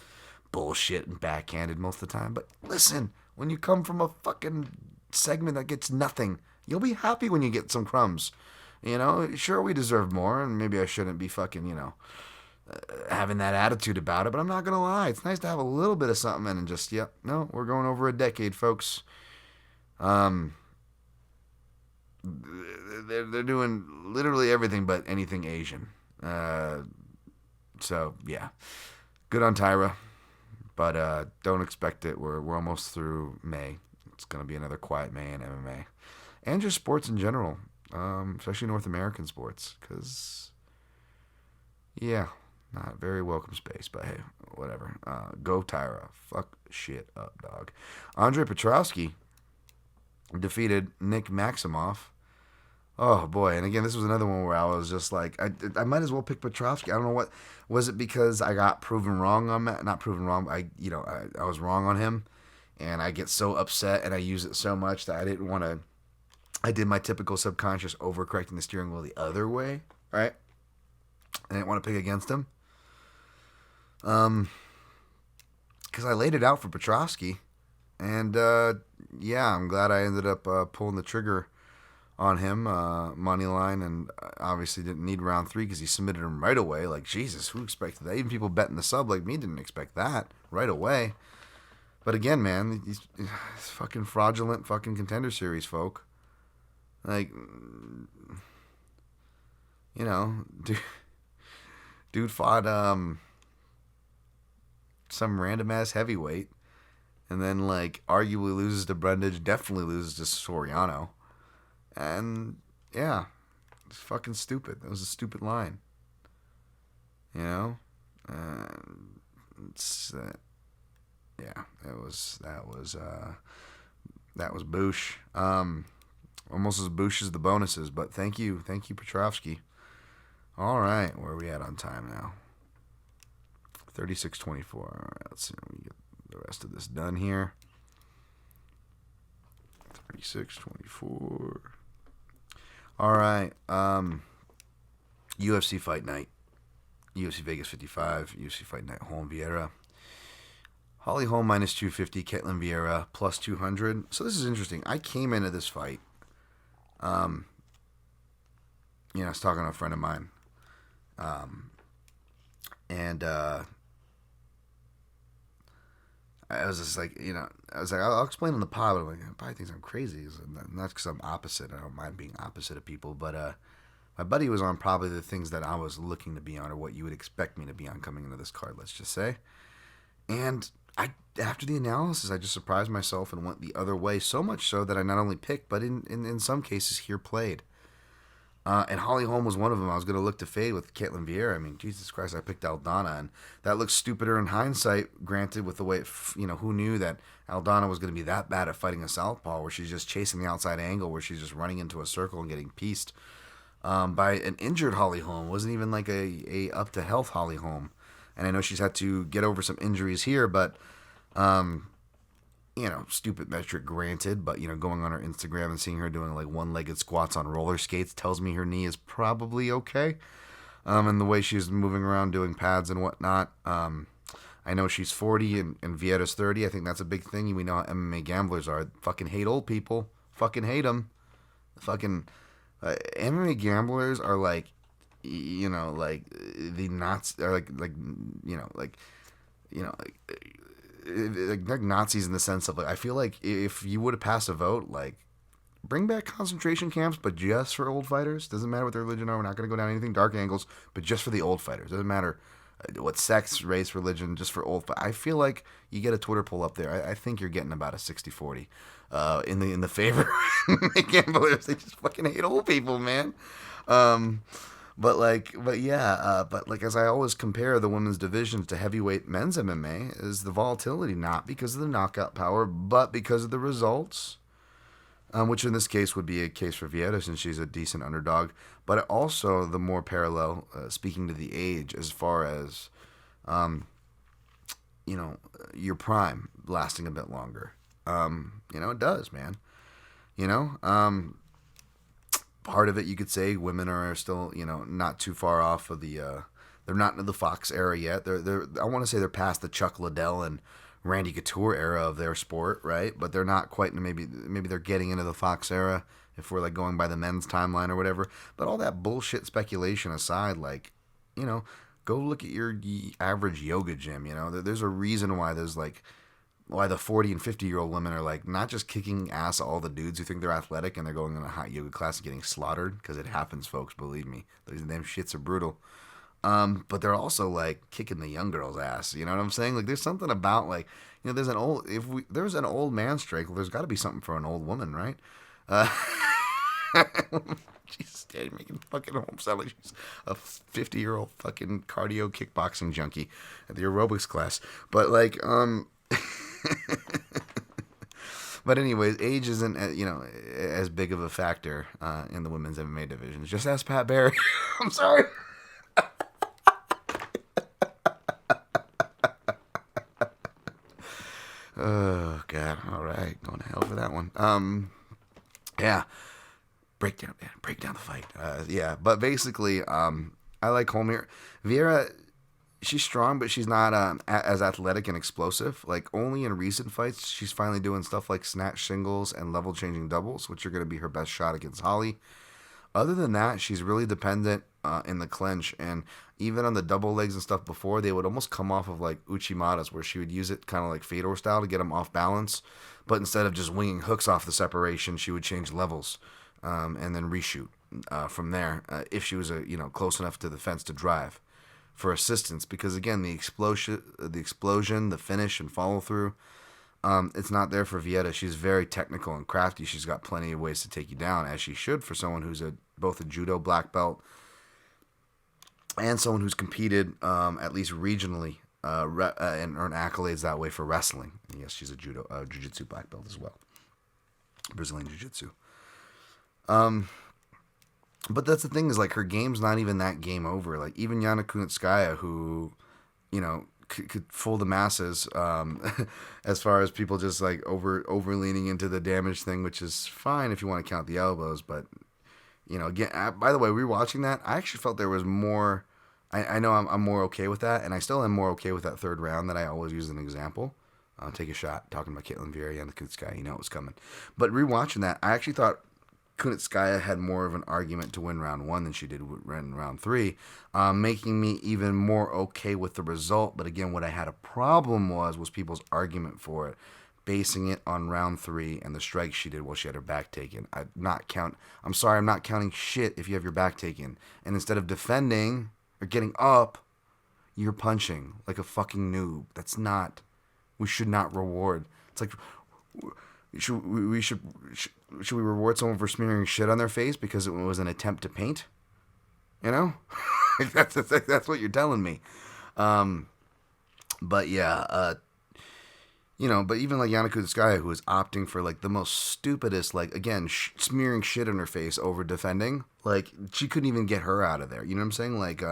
bullshit and backhanded most of the time. But listen, when you come from a fucking segment that gets nothing, you'll be happy when you get some crumbs. You know, sure, we deserve more, and maybe I shouldn't be fucking, you know, having that attitude about it, but I'm not going to lie. It's nice to have a little bit of something and just, no, we're going over a decade, folks. They're doing literally everything but anything Asian. So, yeah. Good on Tyra, but don't expect it. We're almost through May. It's going to be another quiet May in MMA. And just sports in general. Especially North American sports, because, yeah, not very welcome space, but hey, whatever. Go Tyra. Fuck shit up, dog. Andre Petrovsky defeated Nick Maximoff. Oh, boy. And again, this was another one where I was just like, I might as well pick Petrovsky. I don't know what, was it because I got proven wrong on that? Not proven wrong, I was wrong on him, and I get so upset, and I use it so much that I didn't want to, I did my typical subconscious overcorrecting the steering wheel the other way, right? I didn't want to pick against him. Because I laid it out for Petrovsky. And, yeah, I'm glad I ended up pulling the trigger on him, money line, and obviously didn't need round 3 because he submitted him right away. Like, Jesus, who expected that? Even people betting the sub like me didn't expect that right away. But again, man, these fucking fraudulent fucking Contender Series folk. Like, you know, dude fought some random ass heavyweight, and then like arguably loses to Brundage, definitely loses to Soriano, and yeah, it's fucking stupid. That was a stupid line, you know. It's yeah, that was boosh. Almost as boosh as the bonuses, but thank you, Petrovsky. All right, where are we at on time now? 36:24. All right, let's see if we get the rest of this done here. 36:24. All right, UFC Fight Night, UFC Vegas 55, UFC Fight Night, Holm Vieira. Holly Holm minus 250, Ketlin Vieira plus 200. So this is interesting. I came into this fight. I was talking to a friend of mine. And I was just like, I was like, I'll explain on the pod, but I'm like, probably thinks I'm crazy. Not because I'm opposite. I don't mind being opposite of people, but my buddy was on probably the things that I was looking to be on, or what you would expect me to be on coming into this card, let's just say. And after the analysis, I just surprised myself and went the other way, so much so that I not only picked, but in some cases here played. And Holly Holm was one of them. I was going to look to fade with Ketlin Vieira. I mean, Jesus Christ, I picked Aldana, and that looks stupider in hindsight, granted, with the way, who knew that Aldana was going to be that bad at fighting a southpaw, where she's just chasing the outside angle, where she's just running into a circle and getting pieced by an injured Holly Holm. It wasn't even like a up to health Holly Holm. And I know she's had to get over some injuries here, but, stupid metric granted, but, going on her Instagram and seeing her doing like one-legged squats on roller skates tells me her knee is probably okay. And the way she's moving around doing pads and whatnot. I know she's 40 and Vieira's 30. I think that's a big thing. We know how MMA gamblers are. Fucking hate old people. Fucking hate them. Fucking MMA gamblers are like, like the Nazis are like Nazis in the sense of, like, I feel like if you would have passed a vote, like, bring back concentration camps, but just for old fighters. Doesn't matter what their religion are. We're not going to go down anything dark angles, but just for the old fighters. Doesn't matter what sex, race, religion, just for old. I feel like you get a Twitter poll up there. I think you're getting about a 60-40 in the favor of gamblers. They just fucking hate old people, man. But as I always compare the women's divisions to heavyweight men's MMA, is the volatility, not because of the knockout power, but because of the results, which in this case would be a case for Vieira since she's a decent underdog, but also the more parallel, speaking to the age, as far as, your prime lasting a bit longer. It does, man. Part of it, you could say, women are still, not too far off of the. They're not in the Fox era yet. They're. I want to say they're past the Chuck Liddell and Randy Couture era of their sport, right? But they're not quite. Maybe they're getting into the Fox era if we're like going by the men's timeline or whatever. But all that bullshit speculation aside, like, go look at your average yoga gym. There's a reason why there's like. Why the 40 and 50-year-old women are like not just kicking ass at all the dudes who think they're athletic and they're going in a hot yoga class and getting slaughtered, because it happens, folks, believe me. Them shits are brutal. But they're also like kicking the young girls' ass. You know what I'm saying? Like, there's something about, like, there's an old there's an old man strike. Well, there's got to be something for an old woman, right? Jesus, you're making fucking Holm sound like she's a 50-year-old fucking cardio kickboxing junkie at the aerobics class. But like, But anyways, age isn't as big of a factor in the women's MMA divisions. Just ask Pat Barry. I'm sorry. Oh God! All right, going to hell for that one. Yeah. Break down the fight. But basically, I like Holm here. Vieira, she's strong, but she's not as athletic and explosive. Like, only in recent fights, she's finally doing stuff like snatch singles and level changing doubles, which are going to be her best shot against Holly. Other than that, she's really dependent in the clinch, and even on the double legs and stuff before, they would almost come off of like Uchimata's, where she would use it kind of like Fedor style to get them off balance. But instead of just winging hooks off the separation, she would change levels and then reshoot from there if she was close enough to the fence to drive for assistance. Because again, the explosion, the finish and follow through. It's not there for Vieira. She's very technical and crafty. She's got plenty of ways to take you down, as she should for someone who's both a judo black belt and someone who's competed at least regionally and earned accolades that way for wrestling. And yes, she's a jiu-jitsu black belt as well, Brazilian jiu-jitsu. But that's the thing, is like her game's not even that game over. Like even Yana Kunitskaya, who could fool the masses as far as people just like over leaning into the damage thing, which is fine if you want to count the elbows. But again, by the way, rewatching that, I actually felt there was more. I know I'm more okay with that, and I still am more okay with that third round that I always use as an example. Take a shot talking about Caitlin Vieira and the Kunitskaya, it was coming. But rewatching that, I actually thought Kunitskaya had more of an argument to win round 1 than she did in round 3, making me even more okay with the result. But again, what I had a problem was people's argument for it, basing it on round 3 and the strikes she did while she had her back taken. I'm not counting shit if you have your back taken. And instead of defending or getting up, you're punching like a fucking noob. We should not reward. It's like, should we reward someone for smearing shit on their face because it was an attempt to paint? That's what you're telling me. But yeah, but even like Yana Kunitskaya, who is opting for like the most stupidest, like again, smearing shit on her face over defending, like she couldn't even get her out of there. You know what I'm saying? Like,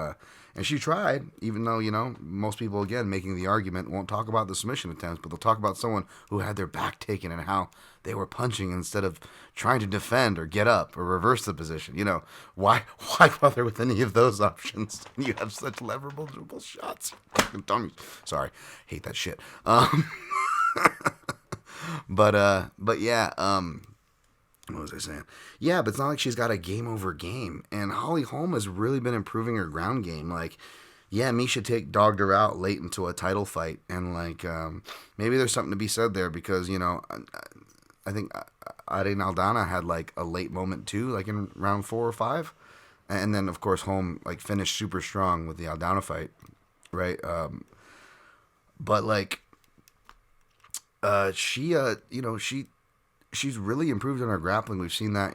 and she tried, even though, most people, again, making the argument won't talk about the submission attempts, but they'll talk about someone who had their back taken and how they were punching instead of trying to defend or get up or reverse the position. Why bother with any of those options? You have such leverable shots. Sorry, hate that shit. But yeah, what was I saying? Yeah, but it's not like she's got a game over game. And Holly Holm has really been improving her ground game. Like, yeah, Misha dogged her out late into a title fight. And, like, maybe there's something to be said there because, I think Irene Aldana had, like, a late moment, too, like in round 4 or 5. And then, of course, Holm, like, finished super strong with the Aldana fight, right? But, like, she's really improved on her grappling. We've seen that,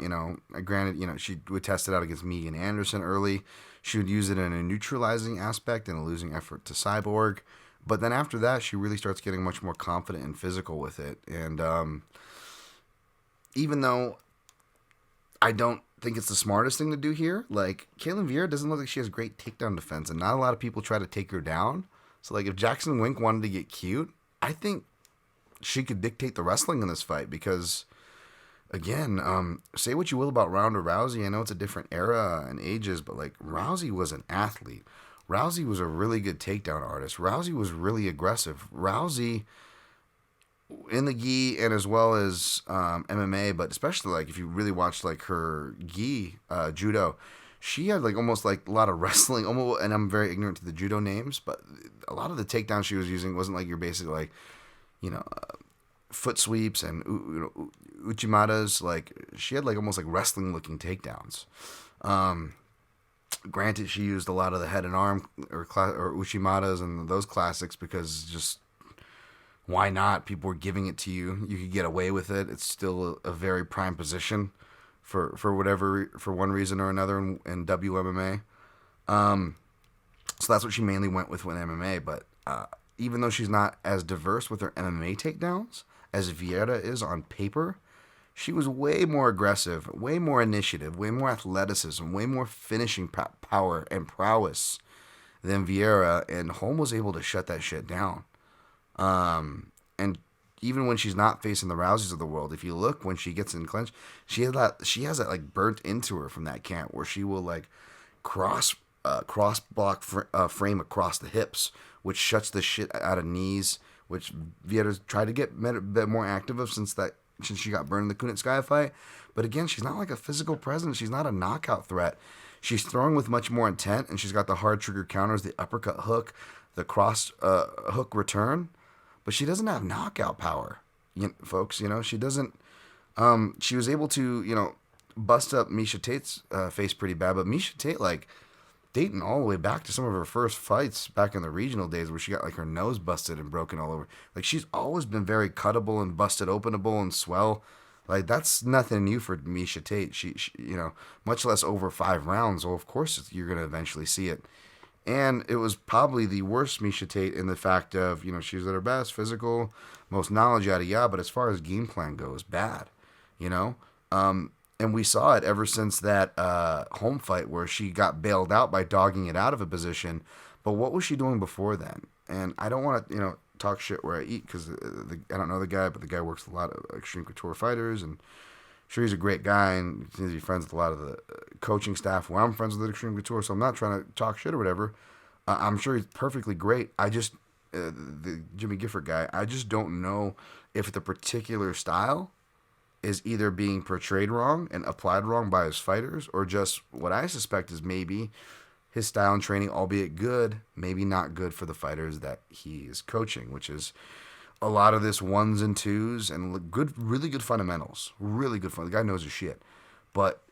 granted, she would test it out against Megan Anderson early. She would use it in a neutralizing aspect and a losing effort to Cyborg. But then after that, she really starts getting much more confident and physical with it. And even though I don't think it's the smartest thing to do here, like, Caitlin Vieira doesn't look like she has great takedown defense, and not a lot of people try to take her down. So, like, if Jackson Wink wanted to get cute, I think she could dictate the wrestling in this fight because, again, say what you will about Ronda Rousey. I know it's a different era and ages, but, like, Rousey was an athlete. Rousey was a really good takedown artist. Rousey was really aggressive. Rousey, in the gi and as well as MMA, but especially, like, if you really watched, like, her gi judo, she had, like, almost, like, a lot of wrestling, almost, and I'm very ignorant to the judo names, but a lot of the takedowns she was using wasn't like your basic, like, foot sweeps and uchimatas. Like, she had, like, almost like wrestling looking takedowns. Granted, she used a lot of the head and arm or uchimatas and those classics because just why not? People were giving it to you. You could get away with it. It's still a very prime position for one reason or another in WMMA. So that's what she mainly went with MMA. But even though she's not as diverse with her MMA takedowns as Vieira is on paper, she was way more aggressive, way more initiative, way more athleticism, way more finishing power and prowess than Vieira, and Holm was able to shut that shit down. And even when she's not facing the Rouseys of the world, if you look when she gets in clinch, she has that like burnt into her from that camp where she will like cross cross block frame across the hips, which shuts the shit out of knees, which Vieira's tried to get a bit more active of since she got burned in the Kunitskaya fight. But again, she's not like a physical presence. She's not a knockout threat. She's throwing with much more intent, and she's got the hard trigger counters, the uppercut hook, the cross hook return, but she doesn't have knockout power, folks. She doesn't. She was able to, bust up Miesha Tate's face pretty bad, but Miesha Tate, like, dating all the way back to some of her first fights back in the regional days where she got, like, her nose busted and broken all over. Like, she's always been very cuttable and busted openable and swell. Like, that's nothing new for Miesha Tate. She much less over 5 rounds. Well, of course, you're going to eventually see it. And it was probably the worst Miesha Tate in the fact of, she was at her best, physical, most knowledge, yada, yada. But as far as game plan goes, bad, And we saw it ever since that home fight where she got bailed out by dogging it out of a position. But what was she doing before then? And I don't want to, talk shit where I eat because I don't know the guy, but the guy works with a lot of extreme couture fighters, and sure he's a great guy and seems to be friends with a lot of the coaching staff where I'm friends with extreme couture, so I'm not trying to talk shit or whatever. I'm sure he's perfectly great. I just the Jimmy Gifford guy, I just don't know if the particular style is either being portrayed wrong and applied wrong by his fighters, or just what I suspect is maybe his style and training, albeit good, maybe not good for the fighters that he is coaching, which is a lot of this ones and twos and really good fundamentals. Really good fun. The guy knows his shit. But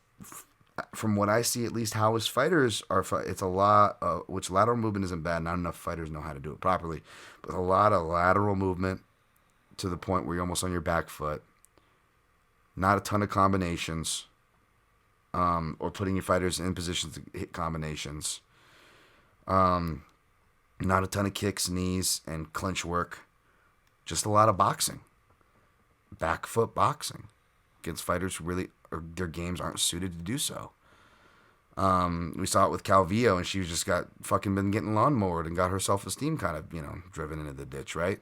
from what I see, at least how his fighters are, it's a lot, which lateral movement isn't bad. Not enough fighters know how to do it properly. But a lot of lateral movement to the point where you're almost on your back foot. Not a ton of combinations. Or putting your fighters in positions to hit combinations. Not a ton of kicks, knees, and clinch work. Just a lot of boxing. Back foot boxing. Against fighters who really, or their games aren't suited to do so. We saw it with Calvillo, and she just got fucking been getting lawnmowered and got her self-esteem kind of, driven into the ditch, right?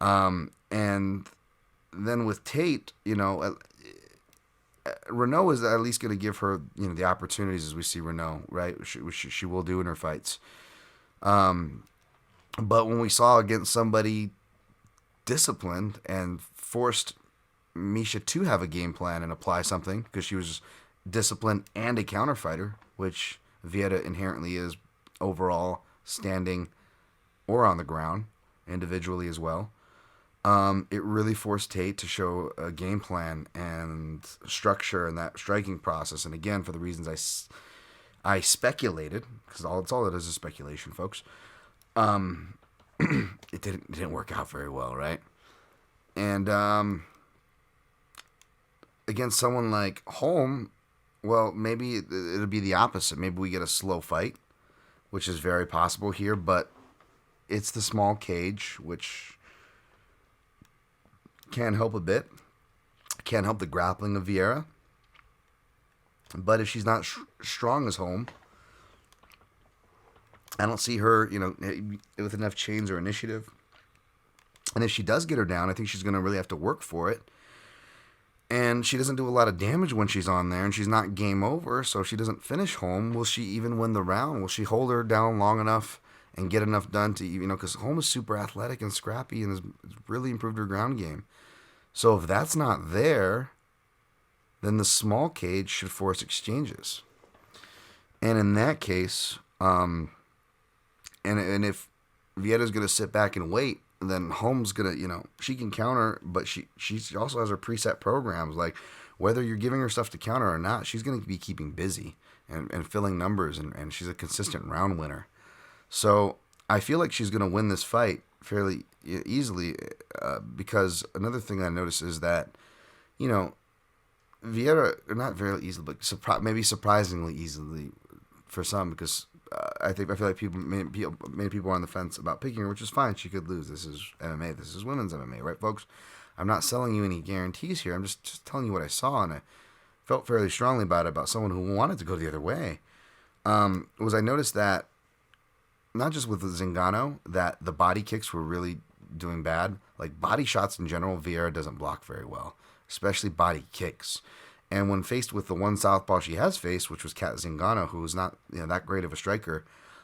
And then with Tate, Renault is at least going to give her, the opportunities as we see Renault, right? Which she will do in her fights. But when we saw against somebody disciplined and forced Miesha to have a game plan and apply something because she was disciplined and a counter fighter, which Vieira inherently is overall, standing or on the ground individually as well. It really forced Tate to show a game plan and structure in that striking process. And again, for the reasons I speculated, because it's all it is speculation, folks. It didn't work out very well, right? And against someone like Holm, well, maybe it'll be the opposite. Maybe we get a slow fight, which is very possible here. But it's the small cage, which can help a bit. Can help the grappling of Vieira. But if she's not strong as Holm, I don't see her, with enough chains or initiative. And if she does get her down, I think she's going to really have to work for it. And she doesn't do a lot of damage when she's on there, and she's not game over. So if she doesn't finish Holm, will she even win the round? Will she hold her down long enough and get enough done to, because Holm is super athletic and scrappy and has really improved her ground game. So if that's not there, then the small cage should force exchanges. And in that case, and if Vieira's going to sit back and wait, then Holm's going to, she can counter, but she also has her preset programs. Like, whether you're giving her stuff to counter or not, she's going to be keeping busy and filling numbers, and she's a consistent round winner. So I feel like she's going to win this fight fairly easily, because another thing I noticed is that, Vieira, not very easily, but maybe surprisingly easily for some, because I feel like many people are on the fence about picking her, which is fine. She could lose. This is MMA. This is women's MMA, right, folks? I'm not selling you any guarantees here. I'm just telling you what I saw, and I felt fairly strongly about someone who wanted to go the other way. I noticed that not just with Zingano, that the body kicks were really doing bad. Like, body shots in general, Vieira doesn't block very well, especially body kicks. And when faced with the one southpaw she has faced, which was Kat Zingano, who was not that great of a striker,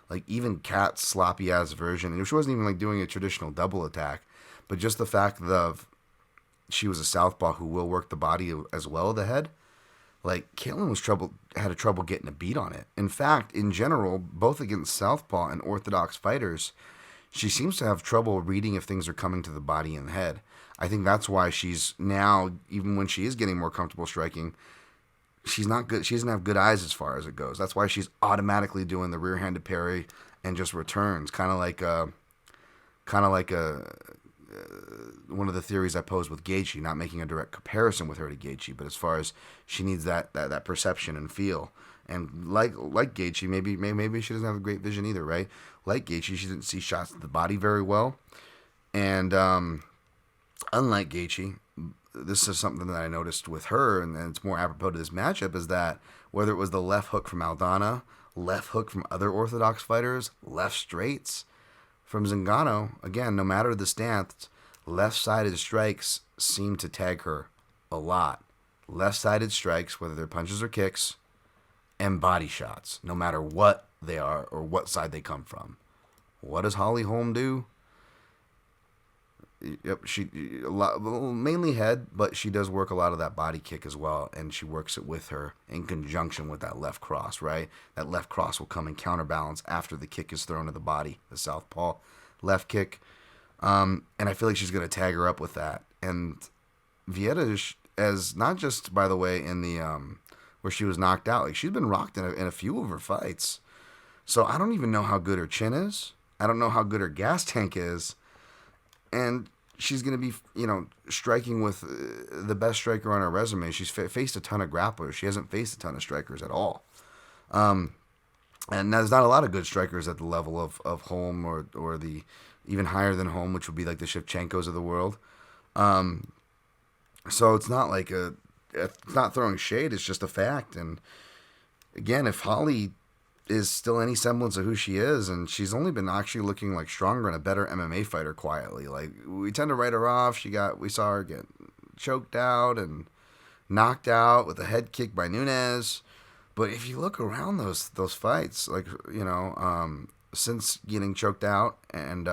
like even Kat's sloppy ass version, and she wasn't even like doing a traditional double attack, but just the fact of she was a southpaw who will work the body as well, the head. Like Caitlin had a trouble getting a beat on it. In fact, in general, both against southpaw and orthodox fighters, she seems to have trouble reading if things are coming to the body and the head. I think that's why she's now, even when she is getting more comfortable striking, she's not good. She doesn't have good eyes as far as it goes. That's why she's automatically doing the rear-handed parry and just returns, kind of like one of the theories I posed with Gaethje. Not making a direct comparison with her to Gaethje, but as far as she needs that perception and feel. And like Gaethje, maybe she doesn't have a great vision either, right? Like Gaethje, she didn't see shots to the body very well, and unlike Gaethje, this is something that I noticed with her, and it's more apropos to this matchup, is that whether it was the left hook from Aldana, left hook from other orthodox fighters, left straights from Zingano, again, no matter the stance, left-sided strikes seem to tag her a lot. Left-sided strikes, whether they're punches or kicks, and body shots, no matter what they are or what side they come from. What does Holly Holm do? Yep, mainly head, but she does work a lot of that body kick as well, and she works it with her in conjunction with that left cross, right? That left cross will come and counterbalance after the kick is thrown to the body, the southpaw left kick. And I feel like she's going to tag her up with that. And Vieta, as not just, by the way, in the where she was knocked out, like she's been rocked in a few of her fights. So I don't even know how good her chin is. I don't know how good her gas tank is. And she's going to be, striking with the best striker on her resume. She's faced a ton of grapplers. She hasn't faced a ton of strikers at all. And there's not a lot of good strikers at the level of Holm or the even higher than Holm, which would be like the Shevchenkos of the world. So it's not like it's not throwing shade. It's just a fact. And again, if Holly is still any semblance of who she is, and she's only been actually looking like stronger and a better MMA fighter quietly. Like we tend to write her off. We saw her get choked out and knocked out with a head kick by Nunes. But if you look around those fights, like since getting choked out and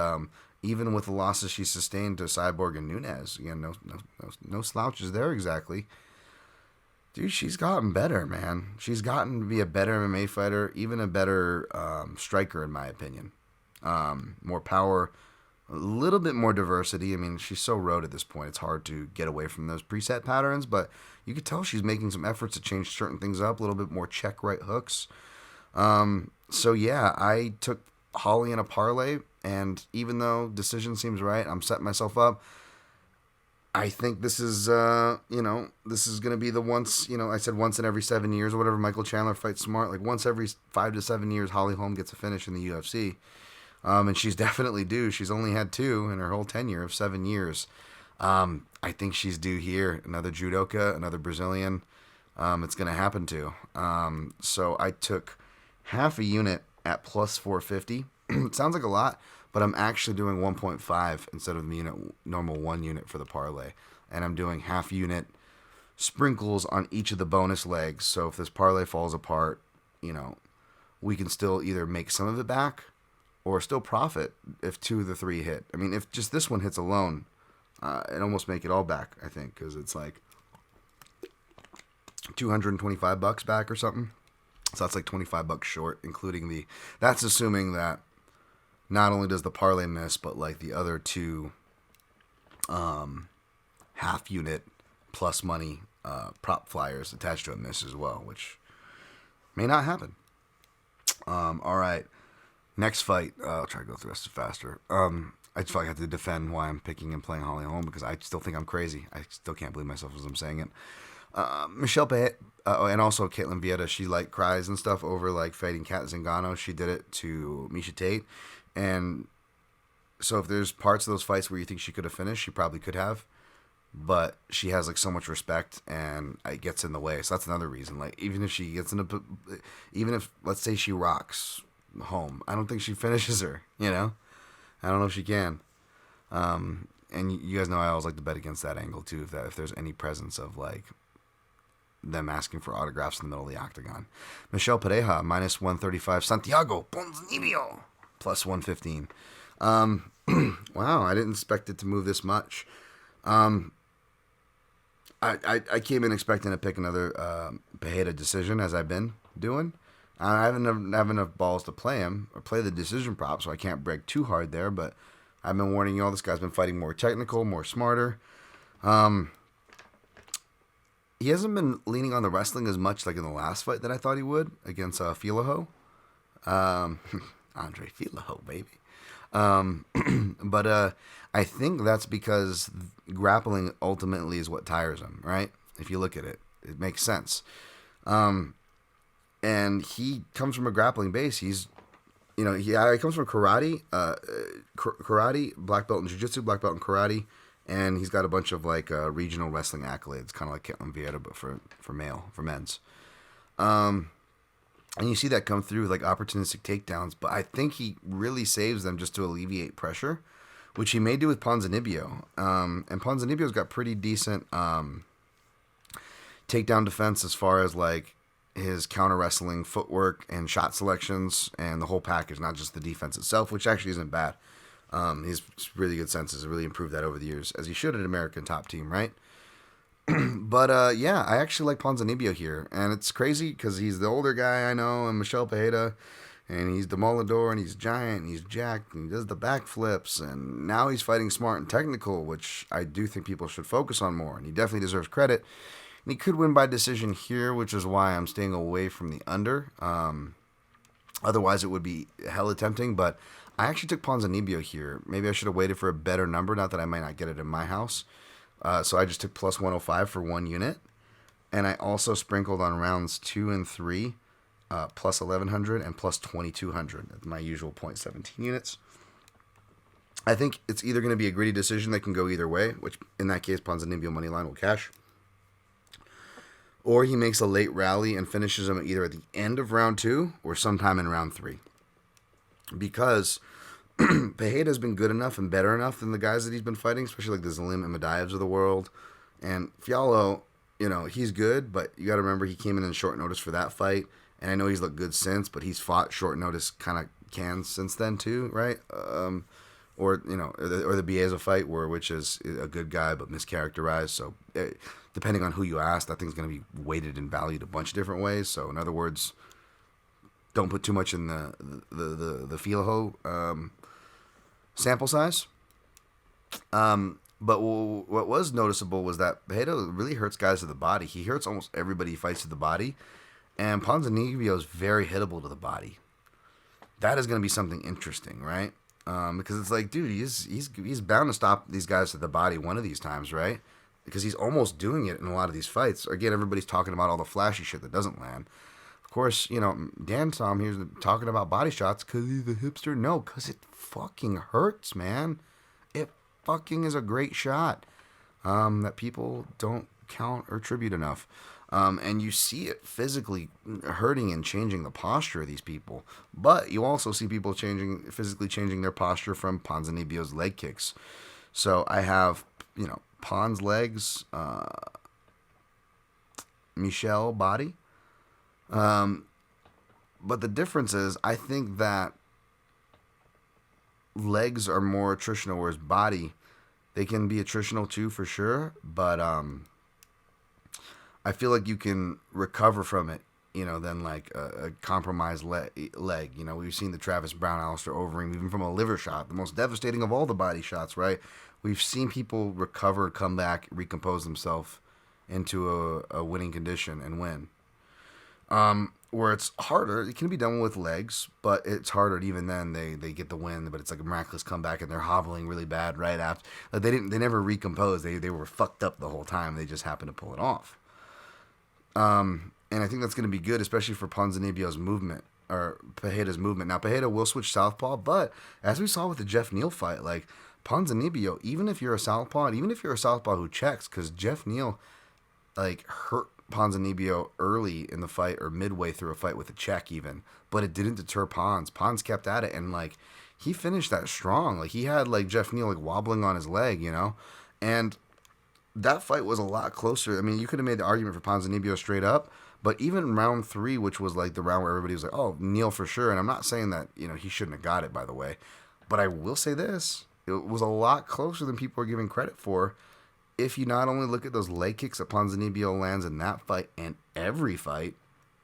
even with the losses she sustained to Cyborg and Nunes, again, no slouches there exactly. Dude, she's gotten better, man. She's gotten to be a better MMA fighter, even a better striker, in my opinion. More power, a little bit more diversity. I mean, she's so road at this point, it's hard to get away from those preset patterns, but you could tell she's making some efforts to change certain things up, a little bit more check right hooks. So, yeah, I took Holly in a parlay, and even though decision seems right, I'm setting myself up. I think this is, this is going to be the once, I said once in every 7 years or whatever Michael Chandler fights smart. Like once every 5 to 7 years, Holly Holm gets a finish in the UFC. And she's definitely due. She's only had 2 in her whole tenure of 7 years. I think she's due here. Another judoka, another Brazilian. It's going to happen to. So I took half a unit at plus 450. It sounds like a lot, but I'm actually doing 1.5 instead of the normal 1 unit for the parlay. And I'm doing half unit sprinkles on each of the bonus legs. So if this parlay falls apart, we can still either make some of it back or still profit if 2 of the 3 hit. I mean, if just this one hits alone, it almost make it all back, I think, because it's like $225 back or something. So that's like $25 short, including that's assuming that not only does the parlay miss, but like the other 2 half unit plus money prop flyers attached to it miss as well, which may not happen. All right. Next fight. I'll try to go through this faster. I just feel like I have to defend why I'm picking and playing Holly Holm because I still think I'm crazy. I still can't believe myself as I'm saying it. Michelle Payet, and also Caitlin Vieta, she like cries and stuff over like fighting Kat Zingano. She did it to Miesha Tate. And so if there's parts of those fights where you think she could have finished, she probably could have. But she has like so much respect and it gets in the way. So that's another reason. Like even if let's say she rocks Holm, I don't think she finishes her, I don't know if she can. And you guys know I always like to bet against that angle too. If there's any presence of like them asking for autographs in the middle of the octagon. Michelle Pareja, minus 135. Santiago Ponzinibbio, plus 115. Wow, I didn't expect it to move this much. I came in expecting to pick another Pereira decision, as I've been doing. I haven't have enough balls to play him or play the decision prop, so I can't break too hard there. But I've been warning you all, this guy's been fighting more technical, more smarter. He hasn't been leaning on the wrestling as much like in the last fight that I thought he would against Filaho. Andre Filaho, baby. But I think that's because grappling ultimately is what tires him, right? If you look at it, it makes sense. And he comes from a grappling base. He comes from karate, black belt in jiu-jitsu, black belt in karate, and he's got a bunch of like regional wrestling accolades, kind of like Ketlin Vieira, but for men's. And you see that come through with like opportunistic takedowns, but I think he really saves them just to alleviate pressure, which he may do with Ponzinibbio. And Ponzinibbio's got pretty decent takedown defense as far as like his counter wrestling footwork and shot selections and the whole package, not just the defense itself, which actually isn't bad. He's really good senses, really improved that over the years, as he should at American Top Team, right? But yeah, I actually like Ponzinibbio here, and it's crazy because he's the older guy I know, and Michelle Pereira, and he's demolador, and he's giant, and he's jacked, and he does the backflips, and now he's fighting smart and technical, which I do think people should focus on more, and he definitely deserves credit. And he could win by decision here, which is why I'm staying away from the under. Otherwise, it would be hella tempting, but I actually took Ponzinibbio here. Maybe I should have waited for a better number, not that I might not get it in my house. So I just took plus 105 for one unit. And I also sprinkled on rounds 2 and 3, plus 1100 and plus 2200 at my usual 0.17 units. I think it's either going to be a gritty decision that can go either way, which in that case, Ponzinibbio moneyline will cash. Or he makes a late rally and finishes him either at the end of round 2 or sometime in round 3. Because Pereira's been good enough and better enough than the guys that he's been fighting, especially like the Zalim and Madaevs of the world. And Fialho, he's good, but you got to remember he came in short notice for that fight. And I know he's looked good since, but he's fought short notice kind of cans since then too, right? Or the Bieza fight, which is a good guy but mischaracterized. So depending on who you ask, that thing's going to be weighted and valued a bunch of different ways. So in other words, don't put too much in the Fialho sample size. But what was noticeable was that Pereira really hurts guys to the body. He hurts almost everybody he fights to the body. And Ponzinibbio is very hittable to the body. That is going to be something interesting, right? Because it's like, dude, he's bound to stop these guys to the body one of these times, right? Because he's almost doing it in a lot of these fights. Again, everybody's talking about all the flashy shit that doesn't land. Of course, Dan Tom here's talking about body shots because he's a hipster. No, because it fucking hurts, man. It fucking is a great shot that people don't count or tribute enough. And you see it physically hurting and changing the posture of these people. But you also see people physically changing their posture from Ponzinibbio's leg kicks. So I have, Pon's legs, Michelle body. But the difference is, I think that legs are more attritional, whereas body, they can be attritional too, for sure. But I feel like you can recover from it, than like a compromised leg. We've seen the Travis Brown, Alistair Overeem, even from a liver shot, the most devastating of all the body shots, right? We've seen people recover, come back, recompose themselves into a winning condition and win. Where it's harder, it can be done with legs, but it's harder. Even then, they get the win, but it's like a miraculous comeback, and they're hobbling really bad right after. Like they never recomposed. They were fucked up the whole time. They just happened to pull it off. And I think that's going to be good, especially for Ponzinibbio's movement, or Pereira's movement. Now, Pereira will switch southpaw, but as we saw with the Jeff Neal fight, like, Ponzinibbio, even if you're a southpaw who checks, because Jeff Neal, like, hurt Ponzinibbio early in the fight, or midway through a fight with a check even, but it didn't deter Pons. Pons kept at it, and, like, he finished that strong. Like, he had, like, Jeff Neal, like, wobbling on his leg, and that fight was a lot closer. I mean, you could have made the argument for Ponzinibbio straight up, but even round 3, which was like the round where everybody was like, "Oh, Neal for sure," and I'm not saying that he shouldn't have got it, by the way, but I will say this: it was a lot closer than people are giving credit for. If you not only look at those leg kicks that Ponzinibbio lands in that fight and every fight,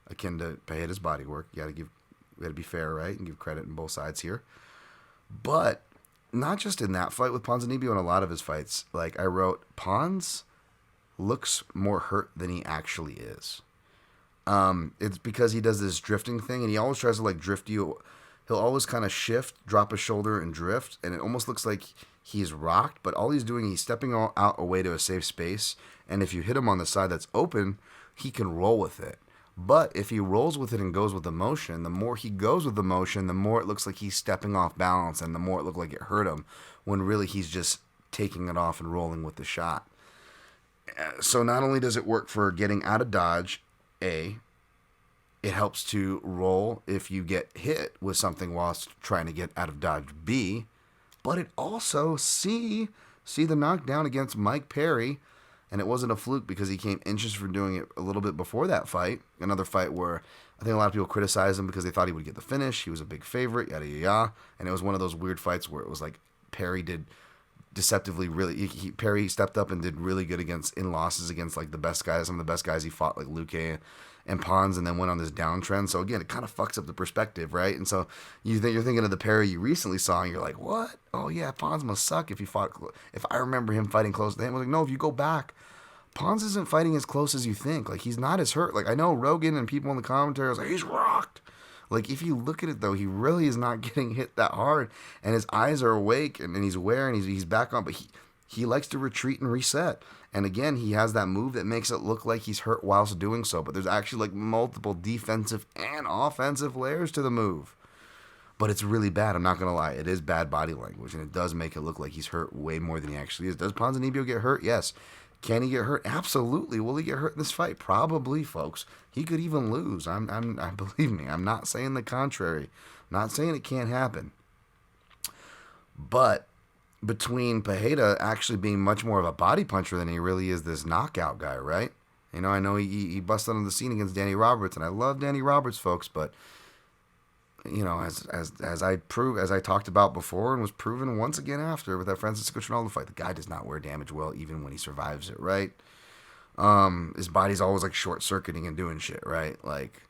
akin to Pereira's bodywork, you got to be fair, right, and give credit on both sides here. But not just in that fight with Ponzinibbio, in a lot of his fights, like I wrote, Pons looks more hurt than he actually is. It's because he does this drifting thing, and he always tries to like drift you. He'll always kind of shift, drop his shoulder, and drift, and it almost looks like he's rocked, but all he's doing, he's stepping out away to a safe space, and if you hit him on the side that's open, he can roll with it. But if he rolls with it and goes with the motion, the more he goes with the motion, the more it looks like he's stepping off balance, and the more it looked like it hurt him, when really he's just taking it off and rolling with the shot. So not only does it work for getting out of dodge, A, it helps to roll if you get hit with something whilst trying to get out of dodge, B, but it also, C the knockdown against Mike Perry, and it wasn't a fluke because he came inches from doing it a little bit before that fight. Another fight where I think a lot of people criticized him because they thought he would get the finish. He was a big favorite, yada, yada, yada. And it was one of those weird fights where it was like Perry did deceptively really... Perry stepped up and did really good in losses against like the best guys. Some of the best guys he fought, like Luque and Pons, and then went on this downtrend. So again, it kind of fucks up the perspective, right? And so you're thinking of the Perry you recently saw, and you're like, what? Oh yeah, Pons must suck if I remember him fighting close to him. I was like, no, if you go back, Pons isn't fighting as close as you think. Like, he's not as hurt. Like, I know Rogan and people in the commentary was like, he's rocked. Like, if you look at it, though, he really is not getting hit that hard. And his eyes are awake, and he's aware, and he's back on. But he likes to retreat and reset. And again, he has that move that makes it look like he's hurt whilst doing so. But there's actually, like, multiple defensive and offensive layers to the move. But it's really bad. I'm not going to lie. It is bad body language, and it does make it look like he's hurt way more than he actually is. Does Ponzinibbio get hurt? Yes. Can he get hurt? Absolutely. Will he get hurt in this fight? Probably, folks. He could even lose. Believe me, I'm not saying the contrary. I'm not saying it can't happen. But between Pereira actually being much more of a body puncher than he really is this knockout guy, right? I know he busted on the scene against Danny Roberts, and I love Danny Roberts, folks, but as I talked about before and was proven once again after with that Francisco Trinaldo fight, the guy does not wear damage well even when he survives it, right? His body's always like short-circuiting and doing shit, right? Like,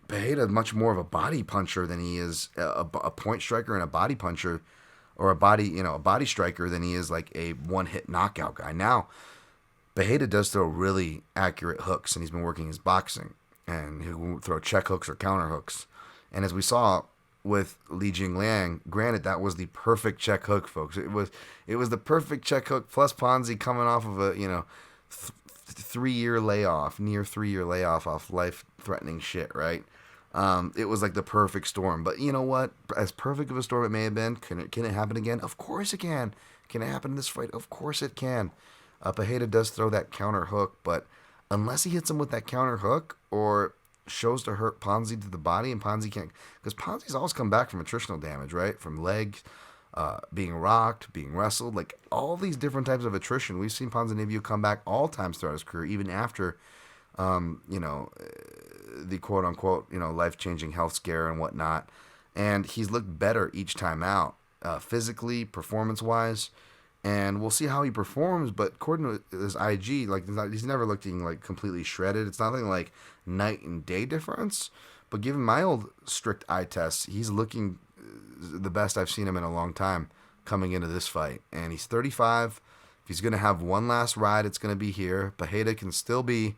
Pereira is much more of a body puncher than he is a point striker and a body puncher, or a body striker than he is like a one-hit knockout guy. Now, Pereira does throw really accurate hooks, and he's been working his boxing, and he'll throw check hooks or counter hooks. And as we saw with Li Jingliang, granted, that was the perfect check hook, folks. It was the perfect check hook, plus Ponzi coming off of a 3-year layoff, near 3-year layoff off life-threatening shit, right? It was like the perfect storm. But you know what? As perfect of a storm it may have been, can it happen again? Of course it can. Can it happen in this fight? Of course it can. Pereira does throw that counter hook, but unless he hits him with that counter hook or shows to hurt Ponzi to the body, and Ponzi can't, because Ponzi's always come back from attritional damage, right? From legs, being rocked, being wrestled, like all these different types of attrition. We've seen Ponzinibbio come back all times throughout his career, even after, the quote unquote, life-changing health scare and whatnot. And he's looked better each time out, physically, performance-wise. And we'll see how he performs, but according to his IG, like he's never looking like completely shredded. It's nothing like night and day difference. But given my old strict eye tests, he's looking the best I've seen him in a long time coming into this fight. And he's 35. If he's going to have one last ride, it's going to be here. Pereira can still be,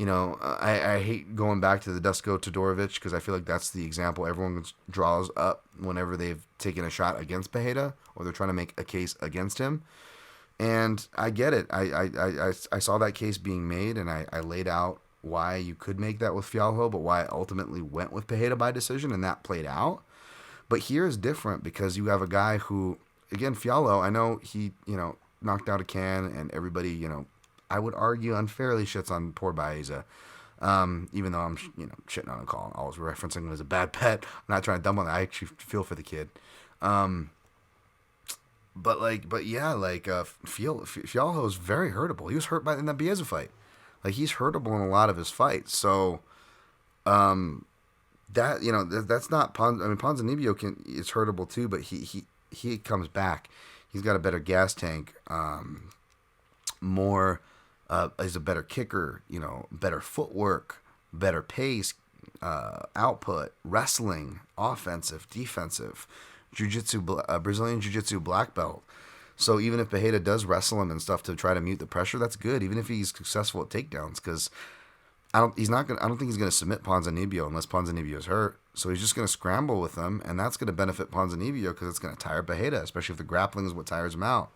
I hate going back to the Dusko Todorovic because I feel like that's the example everyone draws up whenever they've taken a shot against Pereira or they're trying to make a case against him. And I get it. I saw that case being made, and I laid out why you could make that with Fialho, but why I ultimately went with Pereira by decision, and that played out. But here is different because you have a guy who, again, Fialho, I know he, knocked out a can, and everybody, I would argue unfairly shits on poor Baeza. Even though I'm, shitting on a call. I was referencing him as a bad pet. I'm not trying to dump on that. I actually feel for the kid. but yeah, Fialho is very hurtable. He was hurt in that Bieza fight. Like, he's hurtable in a lot of his fights. So, that's not Ponzinibbio is hurtable too, but he comes back. He's got a better gas tank. More, he's a better kicker. Better footwork, better pace, output, wrestling, offensive, defensive, Brazilian jiu-jitsu black belt. So even if Pereira does wrestle him and stuff to try to mute the pressure, that's good. Even if he's successful at takedowns, because I don't think he's gonna submit Ponzinibbio unless Ponzinibbio is hurt. So he's just gonna scramble with him, and that's gonna benefit Ponzinibbio because it's gonna tire Pereira, especially if the grappling is what tires him out.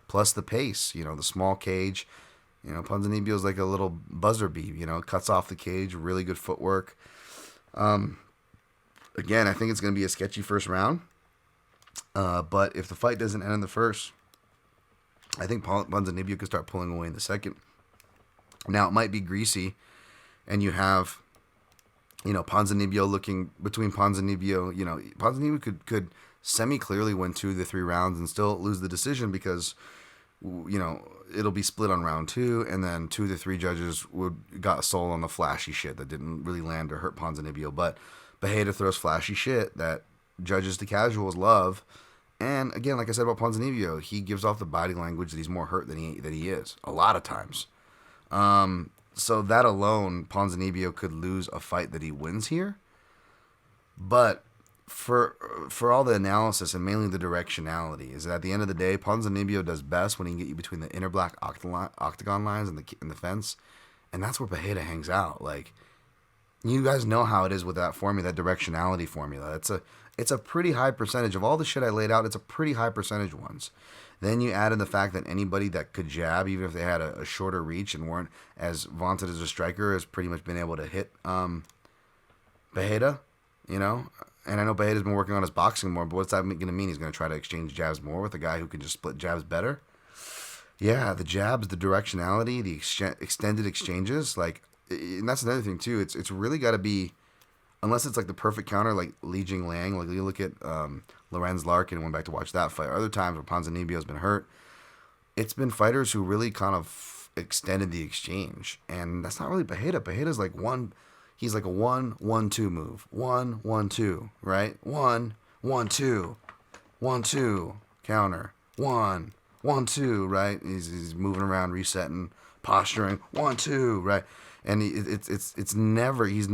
Plus the pace, the small cage. Ponzinibbio is like a little buzzer bee. Cuts off the cage, really good footwork. Again, I think it's gonna be a sketchy first round. But if the fight doesn't end in the first, I think Ponzinibbio could start pulling away in the second. Now, it might be greasy, and you have, Ponzinibbio looking between Ponzinibbio. Ponzinibbio could semi-clearly win 2 of the 3 rounds and still lose the decision because, it'll be split on round 2, and then 2 of the 3 judges got sold on the flashy shit that didn't really land or hurt Ponzinibbio. But Pereira throws flashy shit that judges to casuals love. And again, like I said about Ponzinibbio, he gives off the body language that he's more hurt than he is a lot of times. So that alone, Ponzinibbio could lose a fight that he wins here. But for all the analysis and mainly the directionality, is that at the end of the day, Ponzinibbio does best when he can get you between the inner black octagon lines and the fence, and that's where Pereira hangs out. Like, you guys know how it is with that formula, that directionality formula. It's a pretty high percentage of all the shit I laid out. It's a pretty high percentage ones. Then you add in the fact that anybody that could jab, even if they had a shorter reach and weren't as vaunted as a striker, has pretty much been able to hit Pereira, And I know Pereira's been working on his boxing more, but what's that going to mean? He's going to try to exchange jabs more with a guy who can just split jabs better? Yeah, the jabs, the directionality, the extended exchanges, and that's another thing too. It's really got to be, unless it's like the perfect counter, like Li Jingliang. Like, you look at Lorenz Larkin, went back to watch that fight. Other times where Ponzinibbio's been hurt, it's been fighters who really kind of extended the exchange, and that's not really Pereira. Pereira's like he's like a 1-1-2 move, 1-1-2, right? 1-1-2, 1-2 counter, 1-1-2, right? He's moving around, resetting, posturing, 1-2, right? And it's never, he's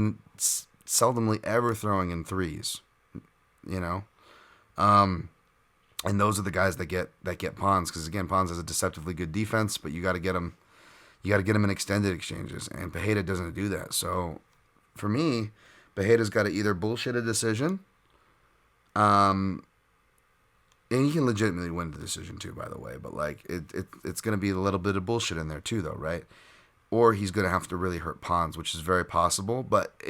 seldomly ever throwing in threes, and those are the guys that get Pons, because again, Pons has a deceptively good defense, but you got to get him in extended exchanges, and Pereira doesn't do that. So for me, Pereira's got to either bullshit a decision, and he can legitimately win the decision too, by the way, but it's going to be a little bit of bullshit in there too, though, right? Or he's going to have to really hurt Pons, which is very possible. But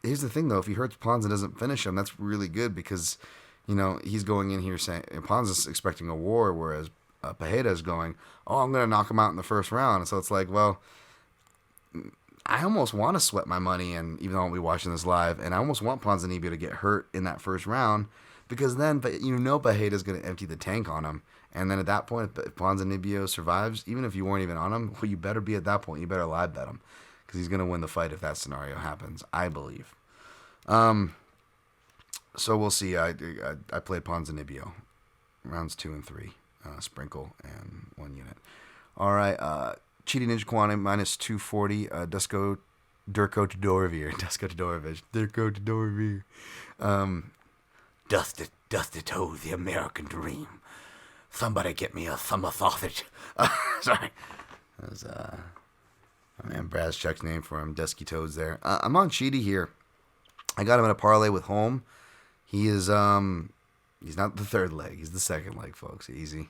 here's the thing, though. If he hurts Pons and doesn't finish him, that's really good because, he's going in here saying Pons is expecting a war, whereas Pereira is going, I'm going to knock him out in the first round. And so it's like, well, I almost want to sweat my money, and even though I'll be watching this live, and I almost want Ponzinibbio to get hurt in that first round because then Pereira is going to empty the tank on him. And then at that point, if Ponzinibbio survives, even if you weren't even on him, well, you better be at that point. You better live bet him because he's going to win the fight if that scenario happens, I believe. So we'll see. I played Ponzinibbio, rounds 2 and 3, sprinkle and 1 unit. All right, Cheating Ninja Kwane minus 240. Dusko Todorovic. Dusty told the American dream. Somebody get me a summer sausage. Sorry. That was my man Brazchuk's name for him. Dusky Toads there. I'm on Cheaty here. I got him in a parlay with Home. He is he's not the third leg. He's the second leg, folks. Easy.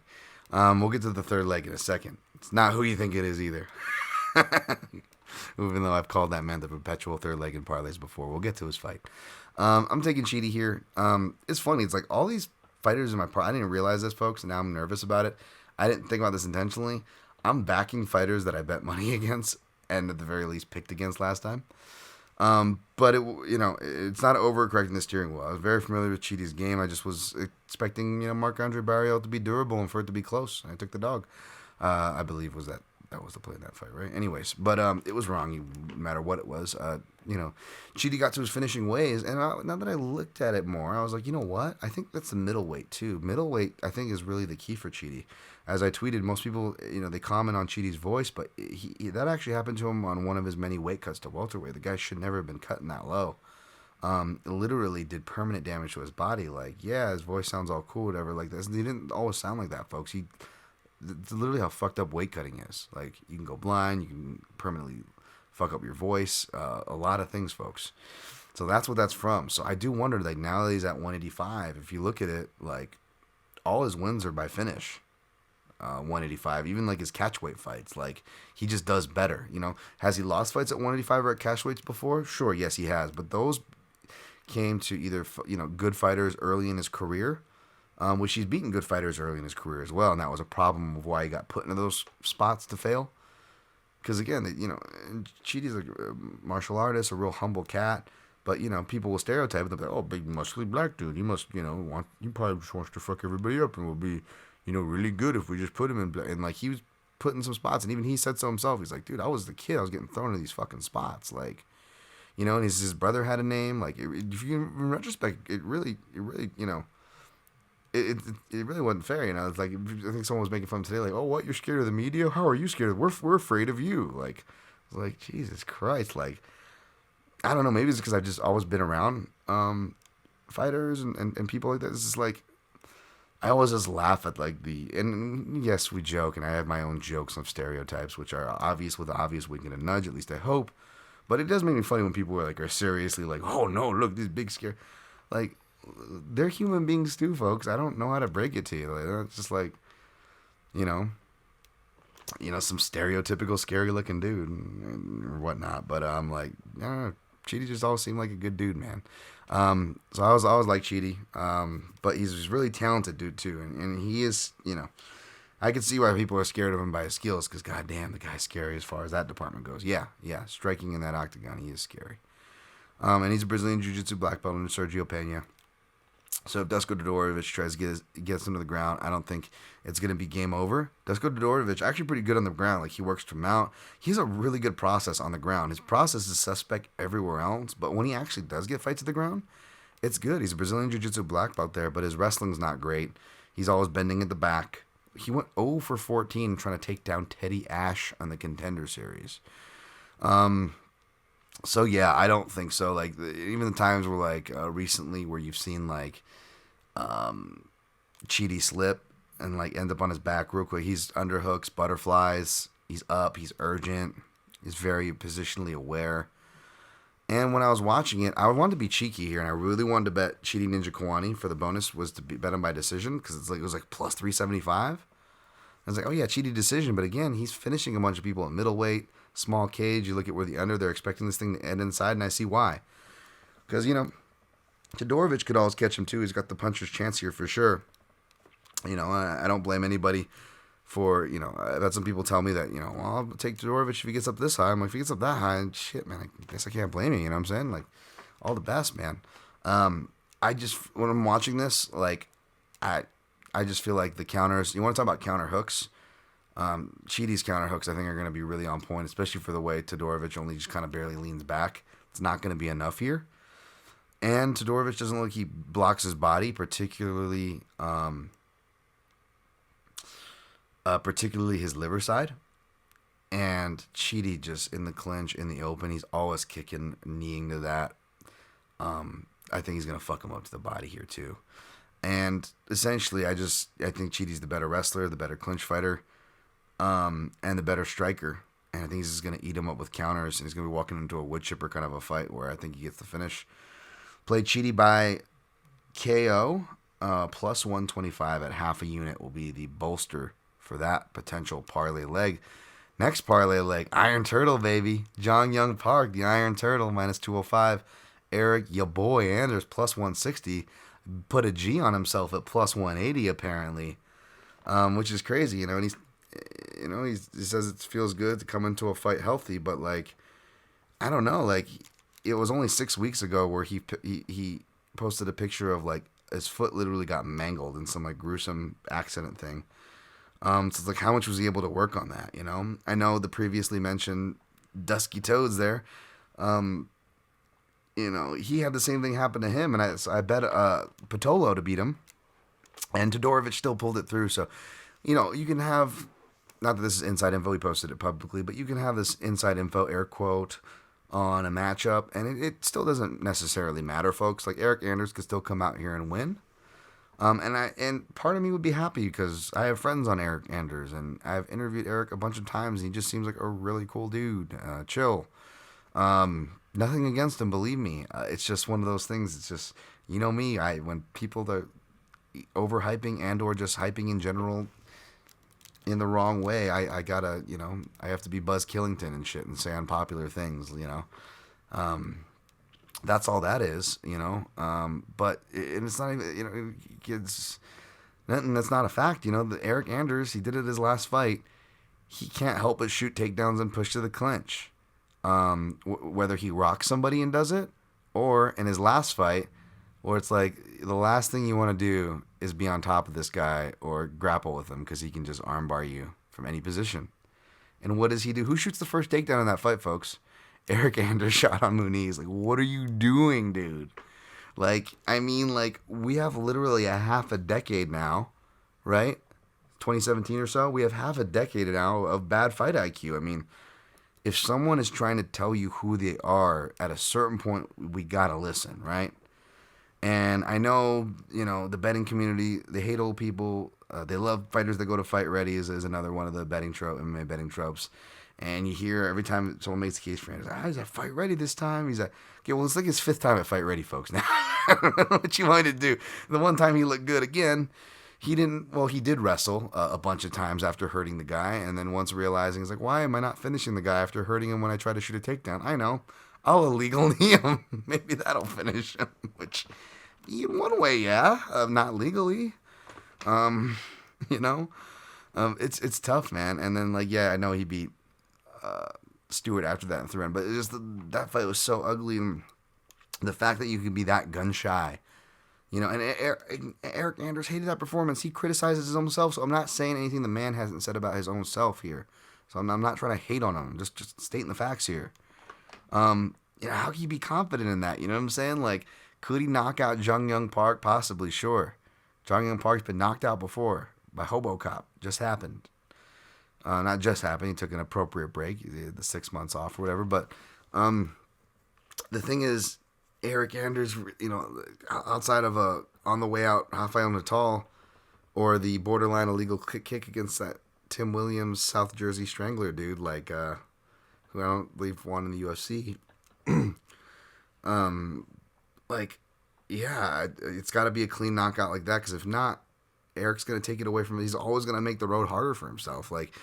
We'll get to the third leg in a second. It's not who you think it is either. Even though I've called that man the perpetual third leg in parlays before. We'll get to his fight. I'm taking Cheaty here. It's funny. It's like all these fighters in my I didn't realize this, folks, and now I'm nervous about it. I didn't think about this intentionally. I'm backing fighters that I bet money against and at the very least picked against last time. But it's not overcorrecting the steering wheel. I was very familiar with Chidi's game. I just was expecting, Marc-Andre Barriault to be durable and for it to be close. I took the dog. I believe that was the play in that fight, right? Anyways, but it was wrong, no matter what it was. Chidi got to his finishing ways, and now that I looked at it more, I was like, you know what? I think that's the middleweight too. Middleweight, I think, is really the key for Chidi. As I tweeted, most people, they comment on Chidi's voice, but that actually happened to him on one of his many weight cuts to welterweight. The guy should never have been cutting that low. Literally did permanent damage to his body. Like, yeah, his voice sounds all cool, whatever. Like this, he didn't always sound like that, folks. It's literally how fucked up weight cutting is. Like, you can go blind, you can permanently fuck up your voice, a lot of things, folks. So that's what that's from. So I do wonder, like, now that he's at 185, if you look at it, like, all his wins are by finish. 185, even like his catchweight fights, like, he just does better. Has he lost fights at 185 or at catchweights before? Sure, yes, he has, but those came to either good fighters early in his career, which he's beaten good fighters early in his career as well, and that was a problem of why he got put into those spots to fail. Because again, Chidi's a martial artist, a real humble cat, but people will stereotype him. They're like, oh, big muscly black dude, he must he probably just wants to fuck everybody up and will be really good if we just put him in. And like, he was put in some spots, and even he said so himself. He's like, dude, I was the kid. I was getting thrown into these fucking spots. Like, and his brother had a name. Like, if you, in retrospect, it really, it really wasn't fair. It's like, I think someone was making fun today, like, oh, what, you're scared of the media? How are you scared? We're afraid of you. Like, it's like, Jesus Christ. Like, I don't know. Maybe it's because I've just always been around fighters and people like that. It's just like, I always just laugh at like and yes, we joke, and I have my own jokes of stereotypes, which are obvious with the obvious wink and a nudge, at least I hope. But it does make me funny when people are seriously like, oh no, look, this big scare. Like, they're human beings too, folks. I don't know how to break it to you. Like, it's just like, some stereotypical scary looking dude or whatnot. But I'm like, I don't know. Chidi just always seemed like a good dude, man. So I always like Chidi. But he's really talented dude too, and he is, I can see why people are scared of him by his skills, because goddamn, the guy's scary as far as that department goes. Yeah, striking in that octagon, he is scary. And he's a Brazilian Jiu-Jitsu black belt under Sergio Pena. So if Dusko Todorovic tries to gets him to the ground, I don't think it's going to be game over. Dusko Todorovic, actually pretty good on the ground. Like, he works to mount. He's a really good process on the ground. His process is suspect everywhere else, but when he actually does get fights to the ground, it's good. He's a Brazilian Jiu-Jitsu black belt there, but his wrestling's not great. He's always bending at the back. He went 0 for 14 trying to take down Teddy Ash on the Contender Series. So yeah, I don't think so. Like, even the times where like recently where you've seen like Chidi slip and like end up on his back real quick. He's underhooks, butterflies. He's up. He's urgent. He's very positionally aware. And when I was watching it, I wanted to be cheeky here, and I really wanted to bet Chidi Ninja Kawani for the bonus was to bet him by decision, because it was like plus 375. I was like, oh yeah, Chidi decision, but again, he's finishing a bunch of people at middleweight, small cage. You look at where the under, they're expecting this thing to end inside, and I see why. Because, Todorovic could always catch him too. He's got the puncher's chance here for sure. I don't blame anybody for, I've had some people tell me that, well, I'll take Todorovic if he gets up this high. I'm like, if he gets up that high, shit, man, I guess I can't blame you, you know what I'm saying? Like, all the best, man. When I'm watching this, like, I just feel like the counters, you want to talk about counter hooks? Chidi's counter hooks, I think, are going to be really on point, especially for the way Todorovic only just kind of barely leans back. It's not going to be enough here. And Todorovic doesn't look like he blocks his body, particularly his liver side. And Chidi just in the clinch, in the open, he's always kicking, kneeing to that. I think he's going to fuck him up to the body here too. And essentially, I think Chidi's the better wrestler, the better clinch fighter, and the better striker. And I think he's just going to eat him up with counters, and he's going to be walking into a wood chipper kind of a fight where I think he gets the finish. Played Chidi by KO, plus 125 at half a unit will be the bolster for that potential parlay leg. Next parlay leg, Iron Turtle, baby. Jong Young Park, the Iron Turtle, minus 205. Eric, ya boy, Anders, plus 160. Put a G on himself at plus 180, apparently, which is crazy, and he says it feels good to come into a fight healthy, but like, I don't know, like, it was only 6 weeks ago where he posted a picture of like his foot literally got mangled in some like gruesome accident thing. So it's like, how much was he able to work on that? You know, I know the previously mentioned Dusky Toads there. You know, he had the same thing happen to him, and I bet Patolo to beat him, and Todorovic still pulled it through. So, you know, you can have, not that this is inside info, he posted it publicly, but you can have this inside info air quote on a matchup, and it still doesn't necessarily matter, folks. Like, Eric Anders could still come out here and win. And part of me would be happy because I have friends on Eric Anders, and I've interviewed Eric a bunch of times, and he just seems like a really cool dude. Chill. Nothing against him, believe me. It's just one of those things. It's just, you know me. When people are overhyping and or just hyping in general in the wrong way, I gotta, you know, I have to be Buzz Killington and shit and say unpopular things, you know. That's all that is, you know. But it's not even, you know, it's nothing that's not a fact, you know. The Eric Anders, he did it his last fight. He can't help but shoot takedowns and push to the clinch. Whether he rocks somebody and does it, or in his last fight, where it's like the last thing you want to do is be on top of this guy or grapple with him because he can just armbar you from any position. And what does he do? Who shoots the first takedown in that fight, folks? Eric Anders shot on Muniz. Like, what are you doing, dude? Like, I mean, like, we have literally a half a decade now, right? 2017 or so. We have half a decade now of bad fight IQ. I mean, if someone is trying to tell you who they are, at a certain point, we gotta listen, right? And I know, you know, the betting community, they hate old people. They love fighters that go to Fight Ready is another one of the MMA betting tropes. And you hear every time someone makes a case for him, he's at Fight Ready this time. He's like, okay, well, it's like his 5th time at Fight Ready, folks. Now, I don't know what you want to do. The one time he looked good again, he did wrestle a bunch of times after hurting the guy. And then once realizing, he's like, why am I not finishing the guy after hurting him when I try to shoot a takedown? I know. I'll illegally him. Maybe that'll finish him. Which, in one way, yeah. Not legally. You know? It's tough, man. And then, like, yeah, I know he beat Stewart after that in 3 rounds, but it just that fight was so ugly, and the fact that you can be that gun shy, you know. And Eric Anders hated that performance. He criticizes his own self, so I'm not saying anything the man hasn't said about his own self here. So I'm not trying to hate on him. Just stating the facts here. You know, how can you be confident in that? You know what I'm saying? Like, could he knock out Jung Young Park? Possibly, sure. Jung Young Park's been knocked out before by Hobo Cop. Just happened. Not just happened. He took an appropriate break. He had the 6 months off or whatever. But the thing is, Eric Anders, you know, outside of on the way out Rafael Natal or the borderline illegal kick against that Tim Williams South Jersey Strangler dude, like who I don't believe won in the UFC. Like, yeah, it's got to be a clean knockout like that, because if not, Eric's going to take it away from him. He's always going to make the road harder for himself. Like,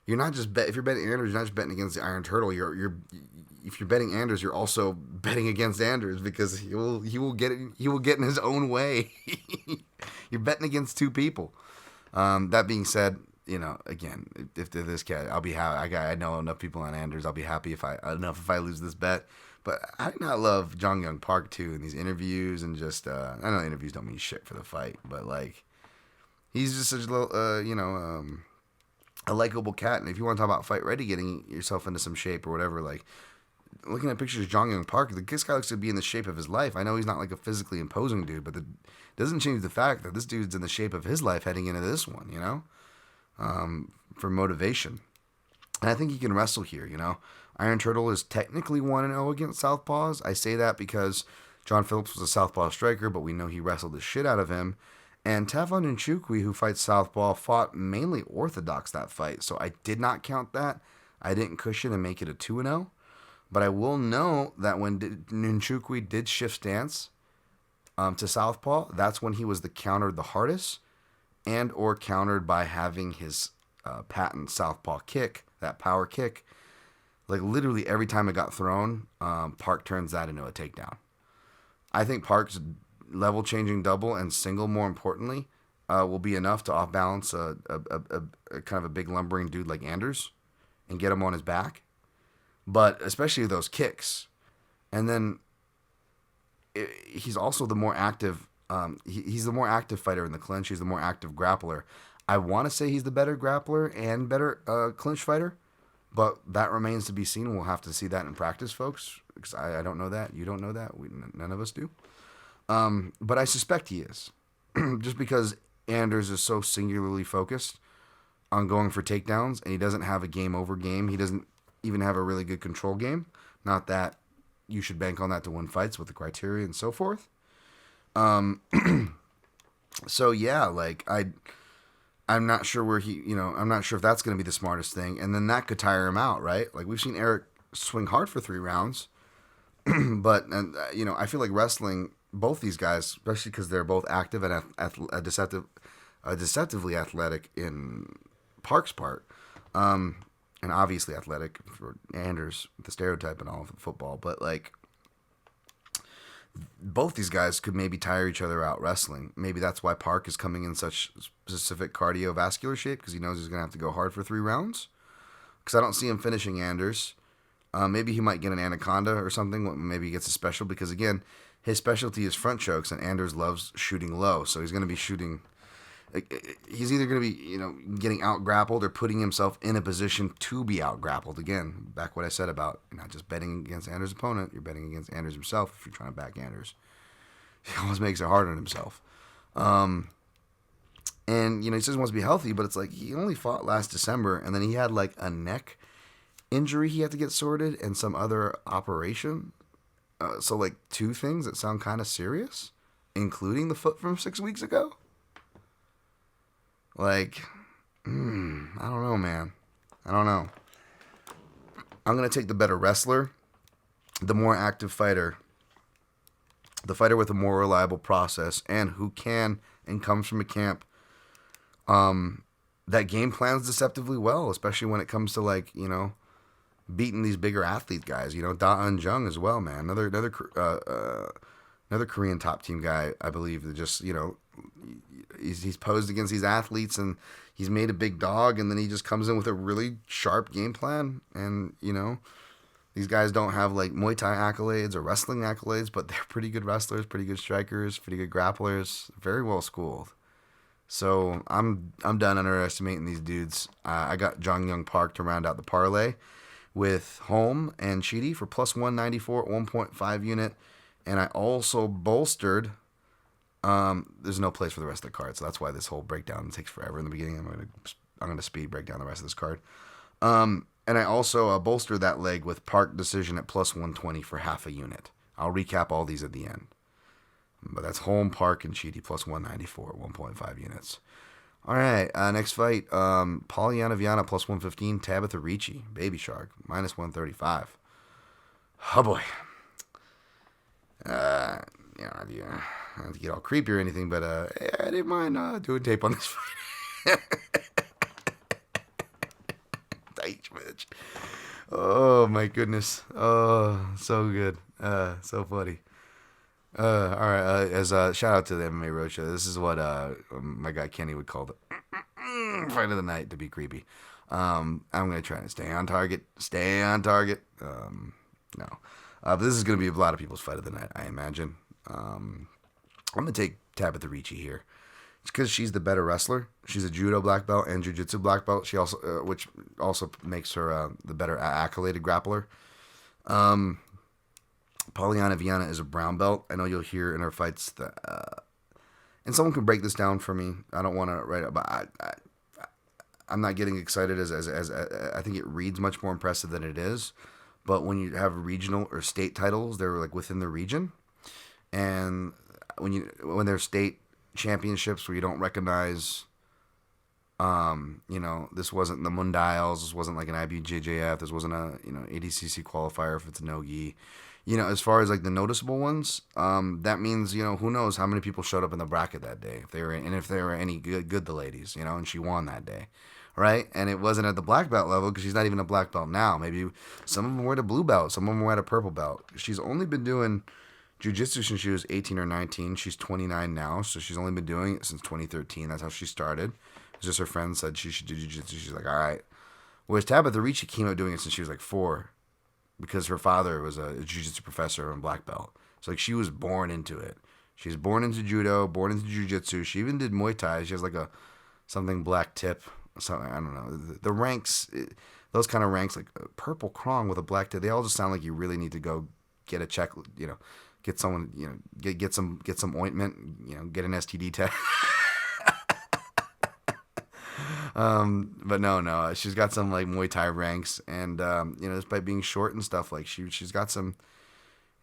you're not just if you're betting Anders, you're not just betting against the Iron Turtle. If you're betting Anders, you're also betting against Anders, because he will get in his own way. You're betting against two people. That being said, you know, again, if they're this cat, I'll be happy. I know enough people on Anders. I'll be happy if I lose this bet. But I do not love Jung Young Park too in these interviews, and just I know interviews don't mean shit for the fight, but like, he's just such a little a likable cat. And if you want to talk about Fight Ready, getting yourself into some shape or whatever, like, looking at pictures of Jung Young Park, this guy looks to be in the shape of his life. I know he's not like a physically imposing dude, but it doesn't change the fact that this dude's in the shape of his life heading into this one, you know, for motivation. And I think he can wrestle here, you know. Iron Turtle is technically 1-0 against Southpaws. I say that because John Phillips was a Southpaw striker, but we know he wrestled the shit out of him. And Tavon Nchukwi, who fights Southpaw, fought mainly orthodox that fight. So I did not count that. I didn't cushion and make it a 2-0. But I will know that when Nchukwi did shift stance to Southpaw, that's when he was countered the hardest, and or countered by having his patent Southpaw kick, that power kick. Like, literally every time it got thrown, Park turns that into a takedown. I think Park's level-changing double and single, more importantly, will be enough to off-balance a kind of a big lumbering dude like Anders and get him on his back. But especially those kicks, And then he's also the more active. He's the more active fighter in the clinch. He's the more active grappler. I want to say he's the better grappler and better clinch fighter, but that remains to be seen. We'll have to see that in practice, folks, because I don't know that. You don't know that. None of us do. But I suspect he is, just because Anders is so singularly focused on going for takedowns, and he doesn't have a game over game. He doesn't even have a really good control game. Not that you should bank on that to win fights with the criteria and so forth. So yeah, like I'm not sure where I'm not sure if that's going to be the smartest thing, and then that could tire him out, right? Like we've seen Eric swing hard for 3 rounds, but I feel like wrestling both these guys, especially because they're both active and deceptively athletic in Park's part, and obviously athletic for Anders, the stereotype and all of football, but like both these guys could maybe tire each other out wrestling. Maybe that's why Park is coming in such specific cardiovascular shape, because he knows he's going to have to go hard for 3 rounds. Because I don't see him finishing Anders. Maybe he might get an anaconda or something. Maybe he gets a special, because again, his specialty is front chokes, and Anders loves shooting low. So he's going to be shooting. He's either going to be, getting out grappled or putting himself in a position to be out grappled. Again, back what I said about you're not just betting against Anders' opponent, you're betting against Anders himself if you're trying to back Anders. He always makes it hard on himself. And, he says he wants to be healthy, but it's like he only fought last December, and then he had like a neck injury he had to get sorted and some other operation. So like 2 things that sound kind of serious, including the foot from 6 weeks ago. Like, I don't know, man. I don't know. I'm going to take the better wrestler, the more active fighter, the fighter with a more reliable process, and who can and comes from a camp that game plans deceptively well, especially when it comes to, like, beating these bigger athlete guys. Da Un Jung as well, man. Another Korean top team guy, I believe, that just, he's posed against these athletes and he's made a big dog, and then he just comes in with a really sharp game plan. And, these guys don't have like Muay Thai accolades or wrestling accolades, but they're pretty good wrestlers, pretty good strikers, pretty good grapplers, very well schooled. So I'm done underestimating these dudes. I got Jong Young Park to round out the parlay with Holm and Chidi for plus 194 at 1.5 unit. And I also bolstered. There's no place for the rest of the card, so that's why this whole breakdown takes forever in the beginning. I'm gonna speed break down the rest of this card. And I also bolstered that leg with Park decision at plus 120 for half a unit. I'll recap all these at the end. But that's Holm, Park, and Chidi plus 194 at 1.5 units. All right, next fight. Polyana Viana plus 115. Tabitha Ricci, Baby Shark, minus 135. Oh boy. I don't have to get all creepy or anything, but I didn't mind doing tape on this fight. Thanks, bitch. Oh my goodness. Oh, so good. So funny. All right. As shout out to the MMA Roadshow. This is what my guy Kenny would call the fight of the night to be creepy. I'm gonna try to stay on target. No. But this is gonna be a lot of people's fight of the night, I imagine. I'm gonna take Tabitha Ricci here. It's because she's the better wrestler. She's a judo black belt and jiu-jitsu black belt. She also, which also makes her the better accoladed grappler. Polyana Viana is a brown belt. I know you'll hear in her fights that, and someone can break this down for me. I don't want to write it, but I'm not getting excited as I think it reads much more impressive than it is. But when you have regional or state titles, they're like within the region, and when there's state championships where you don't recognize, this wasn't the Mundials, this wasn't like an IBJJF, this wasn't a ADCC qualifier if it's a no-gi. As far as like the noticeable ones, that means, who knows how many people showed up in the bracket that day, if they were any good, the ladies, and she won that day, right? And it wasn't at the black belt level because she's not even a black belt now. Maybe some of them were at a blue belt, some of them were at a purple belt. She's only been doing jiu-jitsu since she was 18 or 19. She's 29 now, so she's only been doing it since 2013. That's how she started. It's just her friend said she should do jiu-jitsu. She's like, all right. Whereas Tabitha Ricci came out doing it since she was like 4. because her father was a jiu-jitsu professor and black belt. So like she was born into it. She was born into judo, born into jiu-jitsu. She even did Muay Thai. She has like a something black tip. Something, I don't know. The ranks, those kind of ranks, like purple Krong with a black tip, they all just sound like you really need to go get a check, get someone, get some ointment, get an STD test. But no, she's got some like Muay Thai ranks, and just by being short and stuff, like she's got some,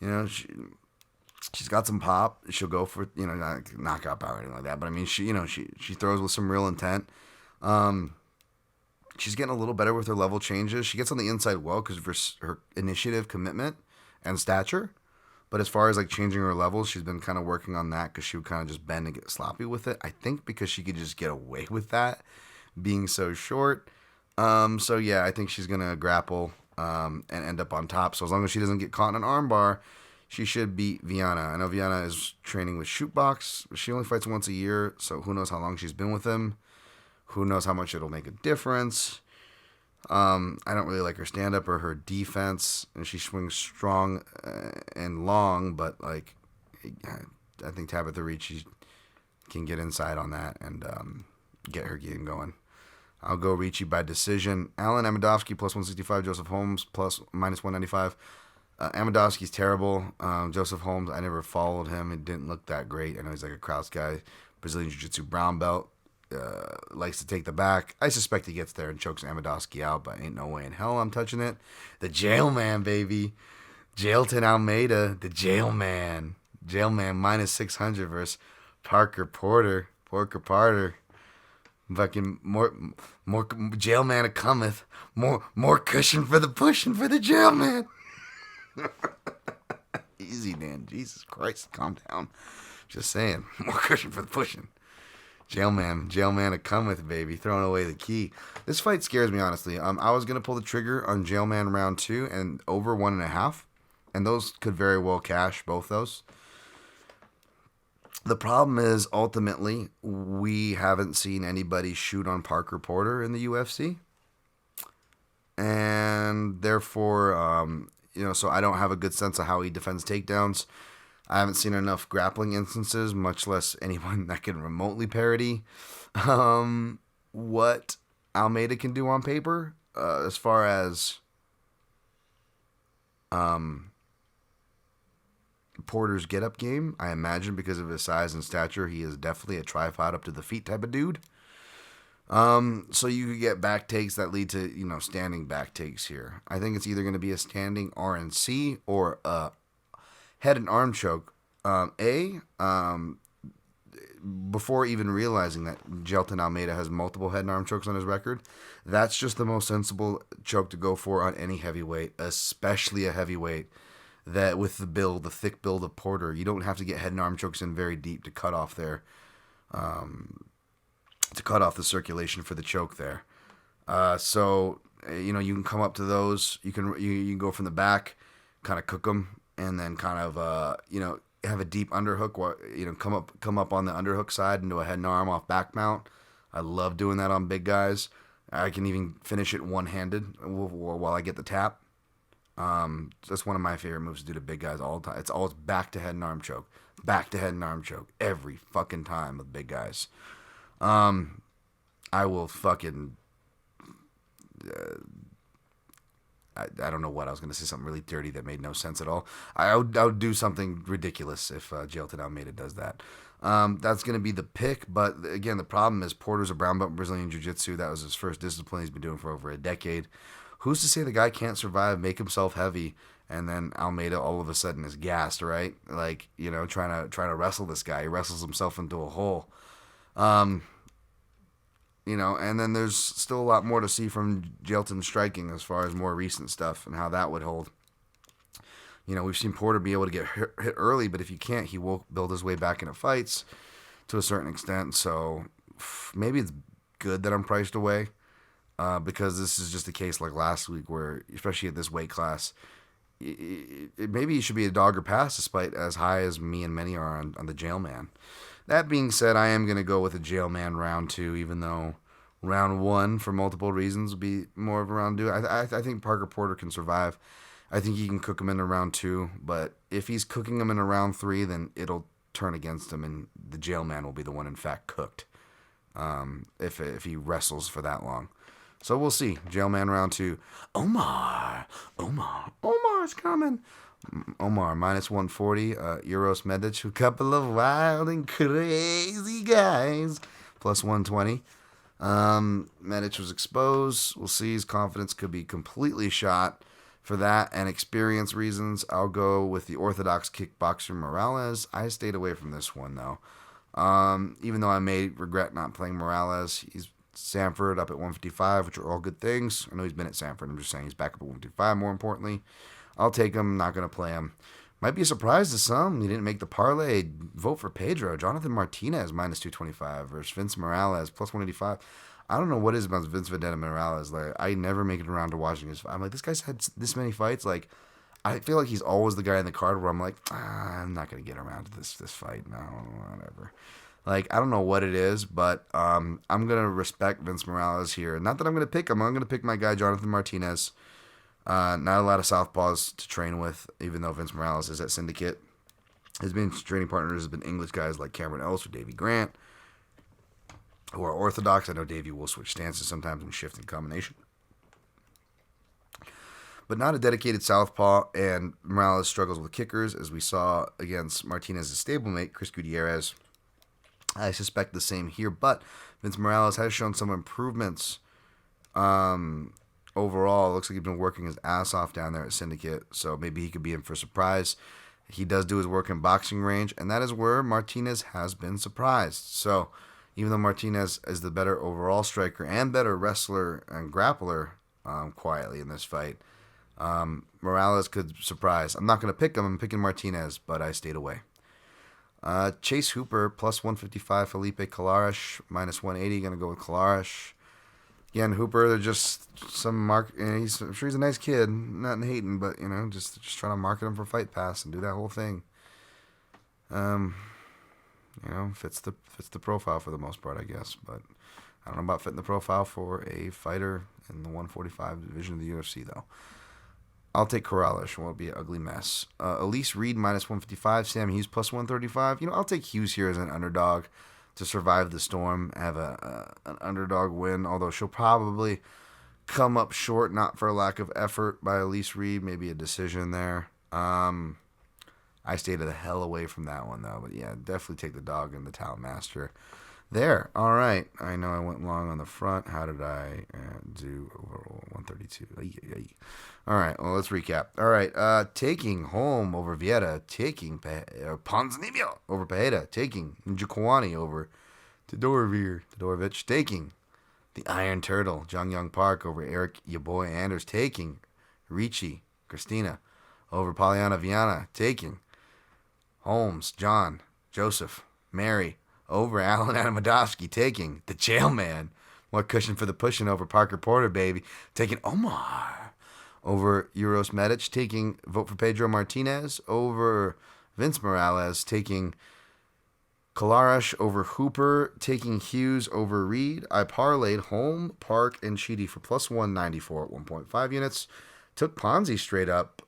she's got some pop. She'll go for not knockout power or anything like that, but I mean she throws with some real intent. She's getting a little better with her level changes. She gets on the inside well because of her initiative, commitment, and stature. But as far as like changing her levels, she's been kind of working on that because she would kind of just bend and get sloppy with it. I think because she could just get away with that, being so short. So yeah, I think she's gonna grapple and end up on top. So as long as she doesn't get caught in an armbar, she should beat Viana. I know Viana is training with Shootbox, but she only fights once a year, so who knows how long she's been with him. Who knows how much it'll make a difference. I don't really like her stand-up or her defense, and she swings strong and long, but like I think Tabitha Ricci can get inside on that and get her game going. I'll go Ricci by decision. Alan Amedovski plus 165, Joseph Holmes plus minus 195. Amedovski's terrible. Joseph Holmes, I never followed him. It didn't look that great. I know he's like a Kraus guy. Brazilian Jiu-Jitsu brown belt. Likes to take the back. I suspect he gets there and chokes Amedovski out, but ain't no way in hell I'm touching it. The Jailman, baby. Jailton Almeida, the Jailman. Jailman minus 600 versus Parker Porter. Fucking more Jailman a cometh. More cushion for the pushing for the Jailman. Easy, Dan. Jesus Christ, calm down. Just saying, more cushion for the pushing. Jailman a cometh, baby, throwing away the key. This fight scares me, honestly. I was gonna pull the trigger on Jailman round 2 and over 1.5, and those could very well cash, both those. The problem is, ultimately, we haven't seen anybody shoot on Parker Porter in the UFC, and therefore, so I don't have a good sense of how he defends takedowns. I haven't seen enough grappling instances, much less anyone that can remotely parody what Almeida can do on paper. As far as Porter's get-up game, I imagine because of his size and stature, he is definitely a tripod up to the feet type of dude. So you could get back takes that lead to, standing back takes here. I think it's either going to be a standing RNC or a head and arm choke. Before even realizing that Jailton Almeida has multiple head and arm chokes on his record, that's just the most sensible choke to go for on any heavyweight, especially a heavyweight that with the thick build of Porter, you don't have to get head and arm chokes in very deep to cut off the circulation for the choke there. So you can come up to those. You can go from the back, kind of cook them, and then kind of have a deep underhook. Come up on the underhook side into a head and arm off back mount. I love doing that on big guys. I can even finish it one-handed while I get the tap. That's one of my favorite moves to do to big guys all the time. It's always back to head and arm choke, every fucking time with big guys. I will fucking. I don't know what I was going to say. Something really dirty that made no sense at all. I would do something ridiculous if Jailton Almeida does that. That's going to be the pick. But again, the problem is Porter's a brown belt in Brazilian Jiu-Jitsu. That was his first discipline he's been doing for over a decade. Who's to say the guy can't survive, make himself heavy, and then Almeida all of a sudden is gassed, right? Like, trying to wrestle this guy. He wrestles himself into a hole. And then there's still a lot more to see from Jailton striking as far as more recent stuff and how that would hold. We've seen Porter be able to get hit early, but if he can't, he will build his way back into fights to a certain extent. So maybe it's good that I'm priced away because this is just a case like last week where, especially at this weight class, maybe he should be a dog or pass despite as high as me and many are on the Jailman. That being said, I am going to go with a Jailman round 2, even though round 1, for multiple reasons, would be more of a round 2. I think Parker Porter can survive. I think he can cook him in round 2, but if he's cooking him in round 3, then it'll turn against him, and the jailman will be the one in fact cooked. If he wrestles for that long. So we'll see. Jailman round 2. Omar's coming. Omar minus 140. Euros Medic, a couple of wild and crazy guys. Plus 120. Medic was exposed. We'll see. His confidence could be completely shot. For that and experience reasons, I'll go with the orthodox kickboxer Morales. I stayed away from this one, though. Even though I may regret not playing Morales, he's Sanford up at 155, which are all good things. I know he's been at Sanford. I'm just saying he's back up at 155, more importantly. I'll take him. Not going to play him. Might be a surprise to some. He didn't make the parlay. Vote for Pedro Jonathan Martinez, minus 225, versus Vince Morales, plus 185. I don't know what it is about Vince Vendetta Morales. Like, I never make it around to watching his fight. I'm like, this guy's had this many fights. Like, I feel like he's always the guy in the card where I'm like, I'm not going to get around to this fight. No, whatever. Like, I don't know what it is, but I'm going to respect Vince Morales here. Not that I'm going to pick him. I'm going to pick my guy, Jonathan Martinez. Not a lot of southpaws to train with, even though Vince Morales is at Syndicate. His main training partners have been English guys like Cameron Ellis or Davey Grant, who are orthodox. I know Davey will switch stances sometimes and shift in combination. But not a dedicated southpaw, and Morales struggles with kickers, as we saw against Martinez's stablemate, Chris Gutierrez. I suspect the same here, but Vince Morales has shown some improvements overall. It looks like he's been working his ass off down there at Syndicate, so maybe he could be in for a surprise. He does do his work in boxing range, and that is where Martinez has been surprised. So even though Martinez is the better overall striker and better wrestler and grappler quietly in this fight, Morales could surprise. I'm not going to pick him. I'm picking Martinez, but I stayed away. Chase Hooper, plus 155. Felipe Colares, minus 180. Going to go with Colares. Again, Hooper, they're just some mark. I'm sure he's a nice kid. Not hating, but, just trying to market him for Fight Pass and do that whole thing. Fits the profile for the most part, I guess. But I don't know about fitting the profile for a fighter in the 145 division of the UFC, though. I'll take Corrales. It won't be an ugly mess. Elise Reed, minus 155. Sam Hughes, plus 135. I'll take Hughes here as an underdog to survive the storm, have an underdog win, although she'll probably come up short, not for a lack of effort by Elise Reed. Maybe a decision there. I stayed the hell away from that one, though. But, yeah, definitely take the dog and the Talent Master there. All right. I know I went long on the front. How did I do overall? 132. All right. Well, let's recap. All right. Taking Holm over Vieira. Taking Ponzinibbio over Pereira. Taking Njokuani over Todorovic. Taking the Iron Turtle, Jung Young Park over Eric Yaboy Anders. Taking Ricci Christina over Polyana Viana. Taking Holmes, John, Joseph, Mary over Alan Adamadovsky. Taking the Jailman. More cushion for the pushing over Parker Porter, baby. Taking Omar over Euros Medic. Taking vote for Pedro Martinez over Vince Morales. Taking Colares over Hooper. Taking Hughes over Reed. I parlayed Holm, Park, and Chidi for plus 194 at 1.5 units. Took Ponzi straight up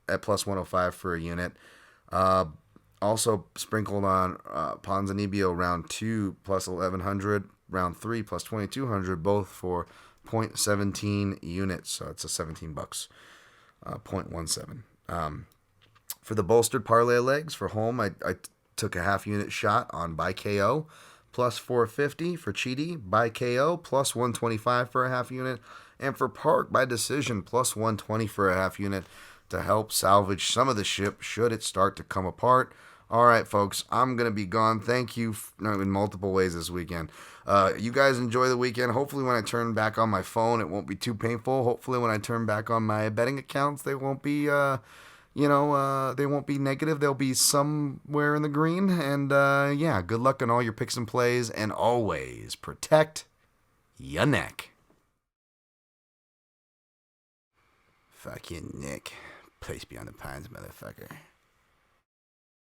at plus 105 for a unit. Also sprinkled on Ponzinibbio round 2 plus 1100, round 3 plus 2200, both for 0.17 units. So it's a $17, 0.17. For the bolstered parlay legs for home, I took a half unit shot on by KO plus 450 for Chidi, by KO plus 125 for a half unit, and for Park by decision plus 120 for a half unit to help salvage some of the ship should it start to come apart. All right, folks, I'm going to be gone. Thank you in multiple ways this weekend. You guys enjoy the weekend. Hopefully when I turn back on my phone, it won't be too painful. Hopefully when I turn back on my betting accounts, they won't be, they won't be negative. They'll be somewhere in the green. And, good luck on all your picks and plays. And always protect your neck. Fuck your neck. Place beyond the pines, motherfucker.